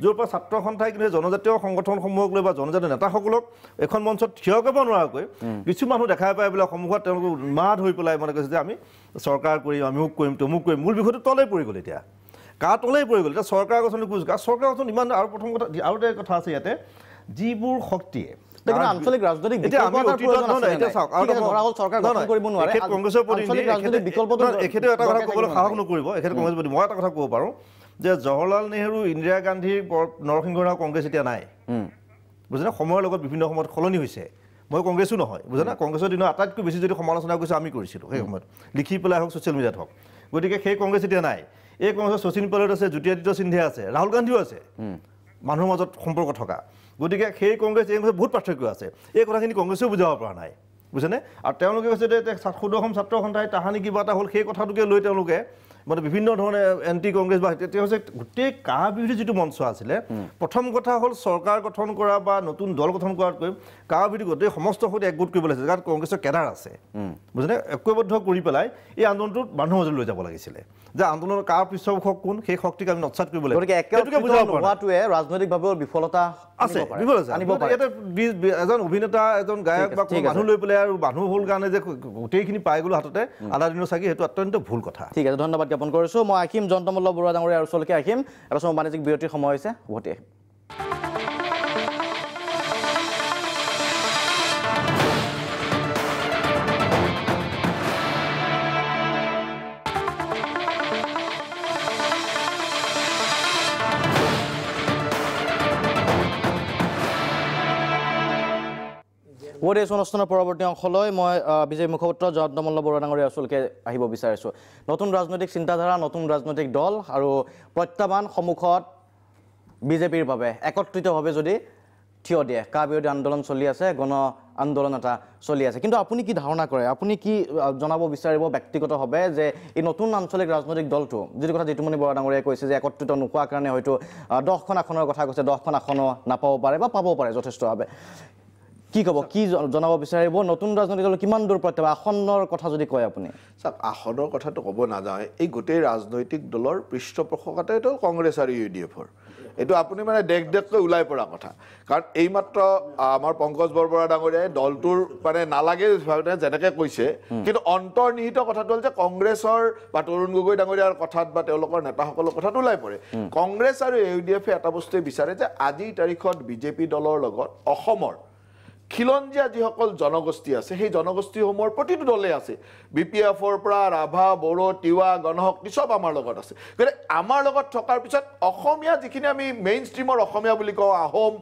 য'ৰ পৰা ছাত্ৰ সন্থাই কিন্তু জনজাতীয় সংগঠনসমূহক লৈ বা জনজাতীয় নেতাসকলক এখন মঞ্চত থিয় কৰিব নোৱাৰাকৈ কিছু মানুহ দেখাই পাই পেলাই সন্মুখত তেওঁলোকক উন্মাদ হৈ পেলাই মানে কৈছে যে আমি চৰকাৰ কৰিম আমুক কৰিম তমুক কৰিম মূল বিষয়টো তলেই পৰি গ'ল এতিয়া কাৰ তলেই পৰি গ'ল এতিয়া চৰকাৰ গঠন কুজ চৰকাৰ গঠন ইমান আৰু প্ৰথম কথা আৰু এটা কথা আছে ইয়াতে যিবোৰ শক্তিয়ে আঞ্চলিক ৰাজনৈতিক এখেতে এটা কথা ক'বলৈ সাহস নকৰিব এখেতে কংগ্ৰেছ মই এটা কথা ক'ব পাৰোঁ যে জৱাহৰলাল নেহৰু ইন্দিৰা গান্ধীৰ নৰসিংহ ৰাও কংগ্ৰেছ এতিয়া নাই বুজিনে সময়ৰ লগত বিভিন্ন সময়ত সলনি হৈছে মই কংগ্ৰেছো নহয় বুজিনে কংগ্ৰেছৰ দিনত আটাইতকৈ বেছি যদি সমালোচনা কৰিছোঁ আমি কৰিছিলোঁ সেই সময়ত লিখি পেলাই হওক ছ'চিয়েল মিডিয়াত হওক গতিকে সেই কংগ্ৰেছ এতিয়া নাই এই কংগ্ৰেছৰ শচীন পাইলট আছে জ্যোতিৰাদিত্য সিন্ধিয়া আছে ৰাহুল গান্ধীও আছে মানুহৰ মাজত সম্পৰ্ক থকা গতিকে সেই কংগ্ৰেছ এই বহুত পাৰ্থক্য আছে এই কথাখিনি কংগ্ৰেছেও বুজাব পৰা নাই বুজিছেনে আৰু তেওঁলোকে কৈছে যে সদৌ অসম ছাত্ৰ সন্থাই তাহানি কিবা এটা হ'ল সেই কথাটোকে লৈ তেওঁলোকে মানে বিভিন্ন ধৰণে এণ্টি কংগ্ৰেছ বা তেতিয়া হৈছে গোটেই কা বিৰোধী যিটো মঞ্চ আছিলে প্ৰথম কথা হ'ল চৰকাৰ গঠন কৰা বা নতুন দল গঠন কৰাতকৈ কা বিৰোধী গোটেই সমস্ত সৈতে একগোট কৰিব লাগিছিল কাৰণ কংগ্ৰেছৰ কেডাৰ আছে বুজিনে ঐক্যবদ্ধ কৰি পেলাই এই আন্দোলনটোত মানুহৰ মাজলৈ লৈ যাব লাগিছিলে যে আন্দোলনৰ কাৰ পৃষ্ঠপোষক কোন সেই শক্তিক আমি নৎসাত কৰিব লাগিব ৰাজনৈতিকভাৱেও বিফলতা আছে এজন অভিনেতা এজন গায়ক বা মানুহ লৈ পেলাই আৰু মানুহ হ'ল কাৰণে যে গোটেইখিনি পাই গ'লো হাততে আধা দিনৰ চাগি সেইটো অত্যন্ত ভুল কথা ঠিক আছে ধন্যবাদ জ্ঞাপন কৰিছোঁ মই আহিম জয়ন্তমল্ল বৰুৱা ডাঙৰীয়াৰ ওচৰলৈকে আহিম এটা সময় বাণিজ্যিক বিৰতিৰ সময় হৈছে উভতি আহিম এই অনুষ্ঠানৰ পৰৱৰ্তী অংশলৈ মই বিজেপি মুখপাত্ৰ জয়ন্তমল্ল বৰুৱা ডাঙৰীয়াৰ ওচৰলৈকে আহিব বিচাৰিছোঁ নতুন ৰাজনৈতিক চিন্তাধাৰা নতুন ৰাজনৈতিক দল আৰু প্ৰত্যাহ্বান সন্মুখত বিজেপিৰ বাবে একত্ৰিতভাৱে যদি থিয় দিয়ে কা বিৰোধী আন্দোলন চলি আছে গণ আন্দোলন এটা চলি আছে কিন্তু আপুনি কি ধাৰণা কৰে আপুনি কি জনাব বিচাৰিব ব্যক্তিগতভাৱে যে এই নতুন আঞ্চলিক ৰাজনৈতিক দলটো যিটো কথা জিতুমণি বৰা ডাঙৰীয়াই কৈছে যে একত্ৰিত নোহোৱাৰ কাৰণে হয়তো 10খন আসনৰ কথা কৈছে 10খন আসনো নাপাব পাৰে বা পাব পাৰে যথেষ্টভাৱে কি ক'ব কি জনাব বিচাৰিব নতুন ৰাজনৈতিক দল কিমান দূৰ প্ৰত্যাহ্বান আসনৰ কথা যদি কয় আপুনি চাওক আসনৰ কথাটো ক'ব নাযাওঁ এই গোটেই ৰাজনৈতিক দলৰ পৃষ্ঠপোষকতাইতো কংগ্ৰেছ আৰু UDFৰ এইটো আপুনি মানে দেখকৈ ওলাই পৰা কথা কাৰণ এইমাত্ৰ আমাৰ পংকজ বৰবৰা ডাঙৰীয়াই দলটোৰ মানে নালাগে যেনেকৈ কৈছে কিন্তু অন্তৰ্নিহিত কথাটো হ'ল যে কংগ্ৰেছৰ বা তৰুণ গগৈ ডাঙৰীয়াৰ কথাত বা তেওঁলোকৰ নেতাসকলৰ কথাত ওলাই পৰে কংগ্ৰেছ আৰু UDFে এটা বস্তুৱে বিচাৰে যে আজিৰ তাৰিখত বিজেপি দলৰ লগত অসমৰ খিলঞ্জীয়া যিসকল জনগোষ্ঠী আছে সেই জনগোষ্ঠীসমূহৰ প্ৰতিটো দলে আছে BPFৰ পৰা ৰাভা বড়ো তিৱা গণশক্তি চব আমাৰ লগত আছে গতিকে আমাৰ লগত থকাৰ পিছত অসমীয়া যিখিনি আমি মেইন ষ্ট্ৰীমৰ অসমীয়া বুলি কওঁ আহোম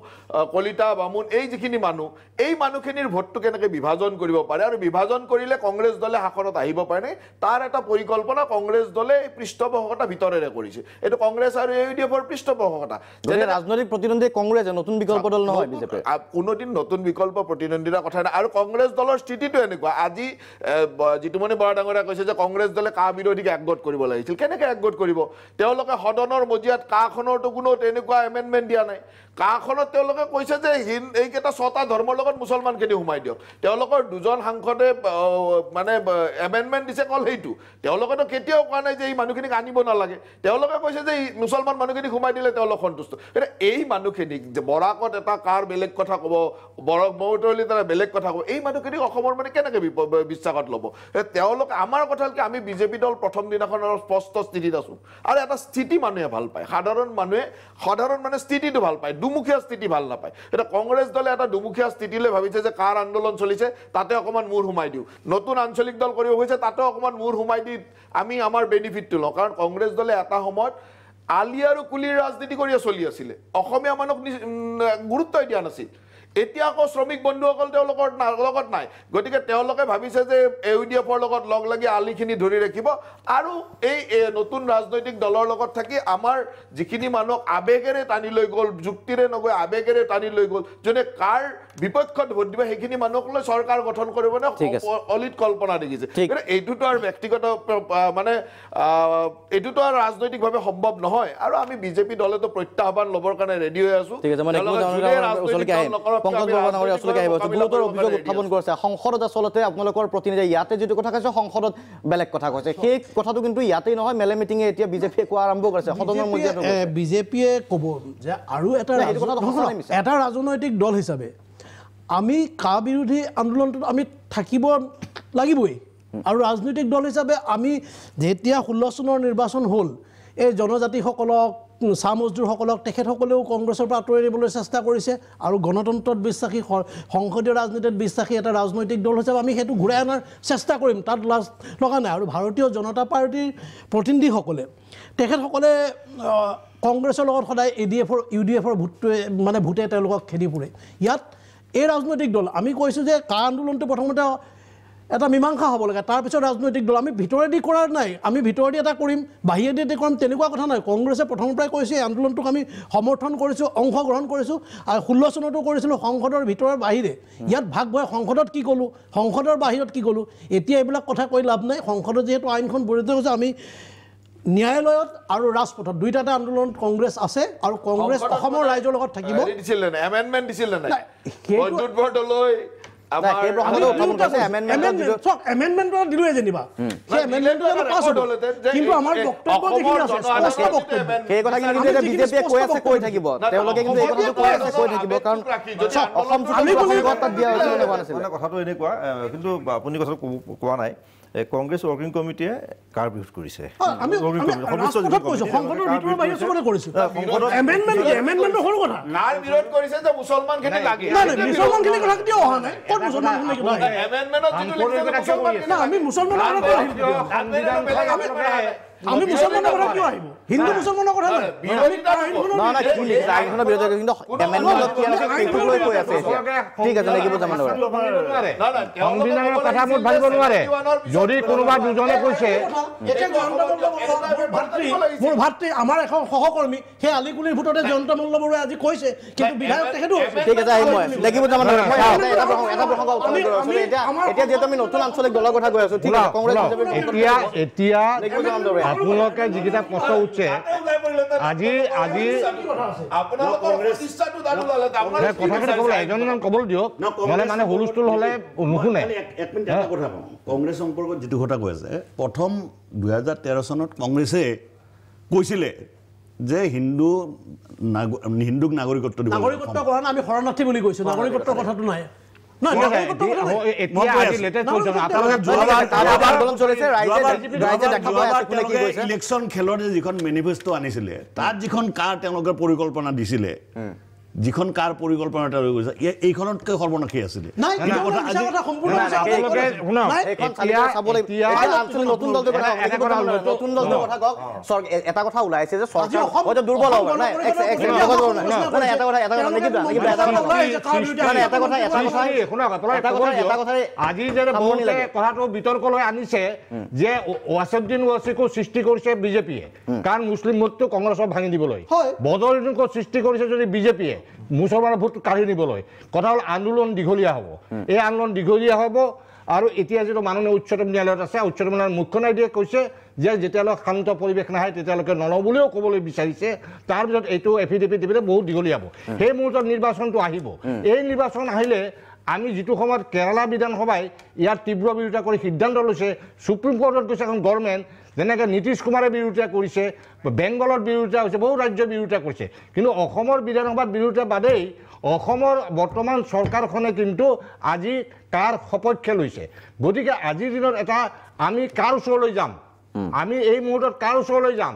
কলিতা বামুণ এই যিখিনি মানুহ এই মানুহখিনিৰ ভোটটো কেনেকৈ বিভাজন কৰিব পাৰে আৰু বিভাজন কৰিলে কংগ্ৰেছ দলে শাসনত আহিব পাৰে তাৰ এটা পৰিকল্পনা কংগ্ৰেছ দলে পৃষ্ঠপোষকতা ভিতৰেৰে কৰিছে এইটো কংগ্ৰেছ আৰু UDFৰ পৃষ্ঠপোষকতা যেনে ৰাজনৈতিক প্ৰতিদ্বন্দ্বী কংগ্ৰেছ নতুন বিকল্প দল নহয় বিজেপি কোনোদিন নতুন বিকল্প প্ৰতিদ্বন্দ্বিতাৰ কথা নাই আৰু কংগ্ৰেছ দলৰ স্থিতিটো এনেকুৱা আজি জিতুমণি বৰা ডাঙৰীয়াই কৈছে যে কংগ্ৰেছ দলে কা বিৰোধীক একগোট কৰিব লাগিছিল কেনেকৈ একগোট কৰিব তেওঁলোকে সদনৰ মজিয়াত কাখনৰতো কোনো তেনেকুৱা এমেণ্ডমেণ্ট দিয়া নাই কাখনত তেওঁলোকে কৈছে যে এইকেইটা 6টা ধৰ্মৰ লগত মুছলমানখিনি সোমাই দিয়ক তেওঁলোকৰ দুজন সাংসদে মানে এমেণ্ডমেণ্ট দিছে কল সেইটো তেওঁলোকেতো কেতিয়াও কোৱা নাই যে এই মানুহখিনিক আনিব নালাগে তেওঁলোকে কৈছে যে মুছলমান মানুহখিনিক সোমাই দিলে তেওঁলোক সন্তুষ্ট কিন্তু এই মানুহখিনিক যে বৰাকত এটা কাৰ বেলেগ কথা ক'ব মৌতলি তাৰ বেলেগ কথা ক'ব এই মানুহখিনিক অসমৰ মানে কেনেকৈ বিশ্বাসত ল'ব তেওঁলোকে আমাৰ কথা হ'ল কি আমি বিজেপি দল প্ৰথম দিনাখনৰ স্পষ্ট স্থিতিত আছোঁ আৰু এটা স্থিতি মানুহে ভাল পায় সাধাৰণ মানে স্থিতিটো ভাল পায় দুমুখীয়া স্থিতি ভাল নাপায় এটা কংগ্ৰেছ দলে এটা দুমুখীয়া স্থিতিলৈ ভাবিছে যে কাৰ আন্দোলন চলিছে তাতে অকণমান মূৰ সোমাই দিওঁ নতুন আঞ্চলিক দল কৰিব গৈছে তাতে অকণমান মূৰ সোমাই দি আমি আমাৰ বেনিফিটটো লওঁ কাৰণ কংগ্ৰেছ দলে এটা সময়ত আলি আৰু কুলিৰ ৰাজনীতি কৰিয়ে চলি আছিলে অসমীয়া মানুহক গুৰুত্বই দিয়া নাছিল এতিয়া আকৌ শ্ৰমিক বন্ধুসকল তেওঁলোকৰ লগত নাই গতিকে তেওঁলোকে ভাবিছে যে UDFৰ লগত লগ লাগি আলিখিনি ধৰি ৰাখিব আৰু এই নতুন ৰাজনৈতিক দলৰ লগত থাকি আমাৰ যিখিনি মানুহক আৱেগেৰে টানি লৈ গ'ল যুক্তিৰে নগৈ আৱেগেৰে টানি লৈ গ'ল যোনে কাৰ বিপক্ষত ভোট দিব সেইখিনি মানুহক লৈ চৰকাৰ গঠন কৰিব নে অলিত কল্পনা দেখিছে এইটোতো আৰু ব্যক্তিগত মানে এইটোতো আৰু ৰাজনৈতিকভাৱে সম্ভৱ নহয় আৰু আমি বিজেপি দলেতো প্ৰত্যাহ্বান ল'বৰ কাৰণে ৰেডি হৈ আছোঁ পংকজ বৰুৱা ডাঙৰীয়া ওচৰলৈকে আহিব গুৰুতৰ অভিযোগ উত্থাপন কৰিছে সংসদত আচলতে আপোনালোকৰ প্ৰতিনিধিয়ে ইয়াতে যিটো কথা কৈছে সংসদত বেলেগ কথা কৈছে সেই কথাটো কিন্তু ইয়াতেই নহয় মেলে মিটিঙে এতিয়া বিজেপিয়ে কোৱা আৰম্ভ কৰিছে সদনৰ মজিয়াত বিজেপিয়ে ক'ব যে আৰু এটা ৰাজনৈতিক দল হিচাপে আমি কা বিৰোধী আন্দোলনটোত আমি থাকিব লাগিবই আৰু ৰাজনৈতিক দল হিচাপে আমি যেতিয়া 16 চনৰ নিৰ্বাচন হ'ল এই জনজাতিসকলক চাহ মজদুৰসকলক তেখেতসকলেও কংগ্ৰেছৰ পৰা আঁতৰাই দিবলৈ চেষ্টা কৰিছে আৰু গণতন্ত্ৰত বিশ্বাসী সংসদীয় ৰাজনীতিত বিশ্বাসী এটা ৰাজনৈতিক দল হিচাপে আমি সেইটো ঘূৰাই অনাৰ চেষ্টা কৰিম তাত লাজ লগা নাই আৰু ভাৰতীয় জনতা পাৰ্টীৰ প্ৰতিনিধিসকলে তেখেতসকলে কংগ্ৰেছৰ লগত সদায় UDFৰ ভোটে তেওঁলোকক খেদি ফুৰে ইয়াত এই ৰাজনৈতিক দল আমি কৈছোঁ যে কা আন্দোলনটো প্ৰথমতে এটা মীমাংসা হ'ব লাগে তাৰপিছত ৰাজনৈতিক দল আমি ভিতৰেদি কৰাৰ নাই আমি ভিতৰেদি এটা কৰিম বাহিৰেদি এটা কৰিম তেনেকুৱা কথা নাই কংগ্ৰেছে প্ৰথমৰ পৰাই কৈছে এই আন্দোলনটোক আমি সমৰ্থন কৰিছোঁ অংশগ্ৰহণ কৰিছোঁ আৰু 16 চনতো কৰিছিলোঁ সংসদৰ ভিতৰৰ বাহিৰে ইয়াত ভাগ ভয় সংসদত কি ক'লোঁ সংসদৰ বাহিৰত কি ক'লোঁ এতিয়া এইবিলাক কথা কৈ লাভ নাই সংসদত যিহেতু আইনখন বৰ্ধিত হৈছে আমি ন্যায়ালয়ত আৰু ৰাজপথত দুইটাতে আন্দোলন কংগ্ৰেছ আছে আৰু কংগ্ৰেছ অসমৰ ৰাইজৰ লগত থাকিব এমেণ্ডমেণ্ট দিছিলে নাই সেইটো বৈদ্যুৎ বৰ্ডলৈ এমেণ্ডমেণ্টৰ দিলোৱে যেনিবা সেই এমেণ্ডমেণ্টটো পাছ হ'ল কিন্তু আমাৰ বক্তব্য যিখিনি আছে স্পষ্ট বক্তব্য সেই কথা কিন্তু বিজেপিয়ে কৈ আছে কৈ থাকিব তেওঁলোকে কিন্তু এই কথাটো কৈ আছে কৈ থাকিব কাৰণ অসম তাত দিয়া হৈছে মানে কথাটো এনেকুৱা কিন্তু আপুনি কথাটো কোৱা নাই কংগ্ৰেছ ৱৰ্কিং কমিটিয়ে কাৰ বিৰোধ কৰিছে আমি মুছলমানৰ কথা কিয় আহিব হিন্দু মুছলমানৰ কথা নাই আইনখনৰ বিৰোধী কিন্তু এমেণ্ডমেণ্টত কি আছে সেইটো লৈ কৈ আছে ঠিক আছে লাগিব জামান সংবিধানৰ কথা মোৰ ভাবিব নোৱাৰে যদি কোনোবা দুজনে কৈছে মোৰ ভাতৃ আমাৰ এখন সহকৰ্মী সেই আলিকুলিৰ ভোটতে জয়ন্ত মল্লবৰুৱাই আজি কৈছে কিন্তু বিধায়ক তেখেতো ঠিক আছে আহিব লাগিব জামান এটা প্ৰসংগ উত্থাপন কৰি আছো এতিয়া যিহেতু আমি নতুন আঞ্চলিক দলৰ কথা কৈ আছো ঠিক আছে কংগ্ৰেছ এতিয়া আপোনালোকে যিকেইটা প্ৰশ্ন উঠছে আজি কথাকেইটা ক'বলৈ এজনজন ক'বলৈ দিয়ক মানে হুলস্থুল হ'লে নুশুনে কংগ্ৰেছ সম্পৰ্কত যিটো কথা কৈ আছে প্ৰথম 2013 চনত কংগ্ৰেছে কৈছিলে যে হিন্দুক নাগৰিকত্ব দিব নাগৰিকত্ব কৰা আমি শৰণাৰ্থী বুলি কৈছো নাগৰিকত্বৰ কথাটো নাই ইলেকশ্যন খেলৰ যিখন মেনিফেষ্টো আনিছিলে তাত যিখন কাৰ তেওঁলোকে পৰিকল্পনা দিছিলে যিখন কাৰ পৰিকল্পনা এইখনতকৈ সৰ্বনাশী আছিলে এটা কথা ওলাইছে যে চৰকাৰ দুৰ্বল হ'ব আজি যে কথাটো বিতৰ্কলৈ আনিছে যে ৱাছুদ্দিন ওৱাইচিকো সৃষ্টি কৰিছে বিজেপিয়ে কাৰণ মুছলিম ভোটটো কংগ্ৰেছক ভাঙি দিবলৈ বদৰুদ্দিনকো সৃষ্টি কৰিছে যদি বিজেপিয়ে মুছলমানৰ ভোট কাঢ়ি নিবলৈ কথা হ'ল আন্দোলন দীঘলীয়া হ'ব এই আন্দোলন দীঘলীয়া হ'ব আৰু এতিয়া যিটো মাননীয় উচ্চতম ন্যায়ালয়ত আছে উচ্চতম ন্যায়ালয়ৰ মুখ্য ন্যায়াধীশে কৈছে যে যেতিয়ালৈকে শান্ত পৰিৱেশ নাহে তেতিয়ালৈকে নলওঁ বুলিও ক'বলৈ বিচাৰিছে তাৰপিছত এইটো এফিডেভিট দিবলৈ বহুত দীঘলীয়া হ'ব সেই মুহূৰ্তত নিৰ্বাচনটো আহিব এই নিৰ্বাচন আহিলে আমি যিটো সময়ত কেৰালা বিধানসভাই ইয়াৰ তীব্ৰ বিৰোধিতা কৰি সিদ্ধান্ত লৈছে সুপ্ৰিম কোৰ্টত গৈছে এখন গভৰ্ণমেণ্ট যেনেকৈ নীতিশ কুমাৰে বিৰোধিতা কৰিছে বেংগলৰ বিৰোধিতা হৈছে বহু ৰাজ্যৰ বিৰোধিতা কৰিছে কিন্তু অসমৰ বিধানসভাত বিৰোধিতা বাদেই অসমৰ বৰ্তমান চৰকাৰখনে কিন্তু আজি কাৰ সপক্ষে লৈছে গতিকে আজিৰ দিনত এটা আমি কাৰ ওচৰলৈ যাম আমি এই মুহূৰ্তত কাৰ ওচৰলৈ যাম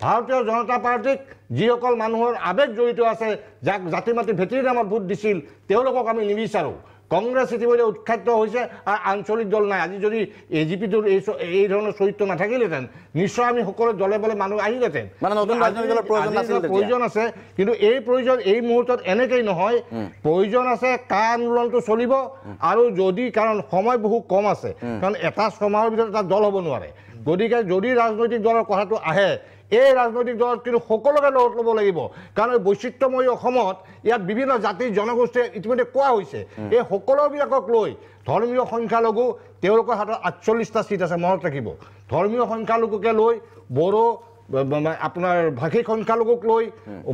ভাৰতীয় জনতা পাৰ্টিক যিসকল মানুহৰ আৱেগ জড়িত আছে যাক জাতি মাতি ভেটিৰ নামত ভোট দিছিল তেওঁলোকক আমি নিবিচাৰোঁ কংগ্ৰেছ ইতিমধ্যে উৎখাত হৈছে আৰু আঞ্চলিক দল নাই আজি যদি এজিপিটোৰ এই ধৰণৰ চৰিত্ৰ নাথাকিলেহেঁতেন নিশ্চয় আমি সকলো দলে বলে মানুহ আহিলেহেঁতেন প্ৰয়োজন আছে কিন্তু এই প্ৰয়োজন এই মুহূৰ্তত এনেকেই নহয় প্ৰয়োজন আছে কা আন্দোলনটো চলিব আৰু যদি কাৰণ সময় বহু কম আছে কাৰণ এটা সময়ৰ ভিতৰত এটা দল হ'ব নোৱাৰে গতিকে যদি ৰাজনৈতিক দলৰ কথাটো আহে এই ৰাজনৈতিক দলত কিন্তু সকলোকে লগত ল'ব লাগিব কাৰণ এই বৈচিত্ৰ্যময়ী অসমত ইয়াত বিভিন্ন জাতি জনগোষ্ঠীয়ে ইতিমধ্যে কোৱা হৈছে এই সকলোবিলাকক লৈ ধৰ্মীয় সংখ্যালঘু তেওঁলোকৰ হাতত 48টা চিট আছে মনত ৰাখিব ধৰ্মীয় সংখ্যালঘুকে লৈ বড়ো আপোনাৰ ভাষিক সংখ্যালঘুক লৈ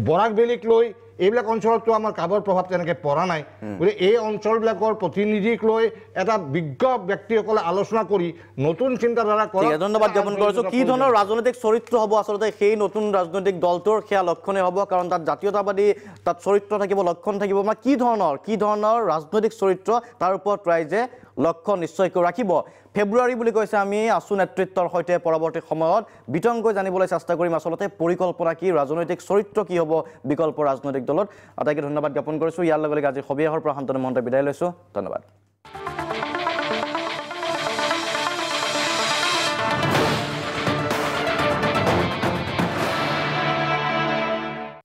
বৰাক বেলিক লৈ এইবিলাক অঞ্চলতো আমাৰ কাবৰ প্ৰভাৱ তেনেকৈ পৰা নাই গতিকে এই অঞ্চলবিলাকৰ প্ৰতিনিধিক লৈ এটা বিজ্ঞ ব্যক্তিসকলে আলোচনা কৰি নতুন চিন্তাধাৰা কৰা ধন্যবাদ জ্ঞাপন কৰিছোঁ কি ধৰণৰ ৰাজনৈতিক চৰিত্ৰ হ'ব আচলতে সেই নতুন ৰাজনৈতিক দলটোৰ সেয়া লক্ষণে হ'ব কাৰণ তাত জাতীয়তাবাদী তাত চৰিত্ৰ থাকিব লক্ষণ থাকিব বা কি ধৰণৰ ৰাজনৈতিক চৰিত্ৰ তাৰ ওপৰত ৰাইজে লক্ষ্য নিশ্চয়কৈ ৰাখিব ফেব্ৰুৱাৰী বুলি কৈছে আমি আছু নেতৃত্বৰ সৈতে পৰৱৰ্তী সময়ত বিতংকৈ জানিবলৈ চেষ্টা কৰিম আচলতে পৰিকল্পনা কি ৰাজনৈতিক চৰিত্ৰ কি হ'ব বিকল্প ৰাজনৈতিক দলত আটাইকে ধন্যবাদ জ্ঞাপন কৰিছোঁ ইয়াৰ লগে লগে আজি সবিয়াহৰ পৰা শান্তনু মহন্তই বিদায় লৈছোঁ ধন্যবাদ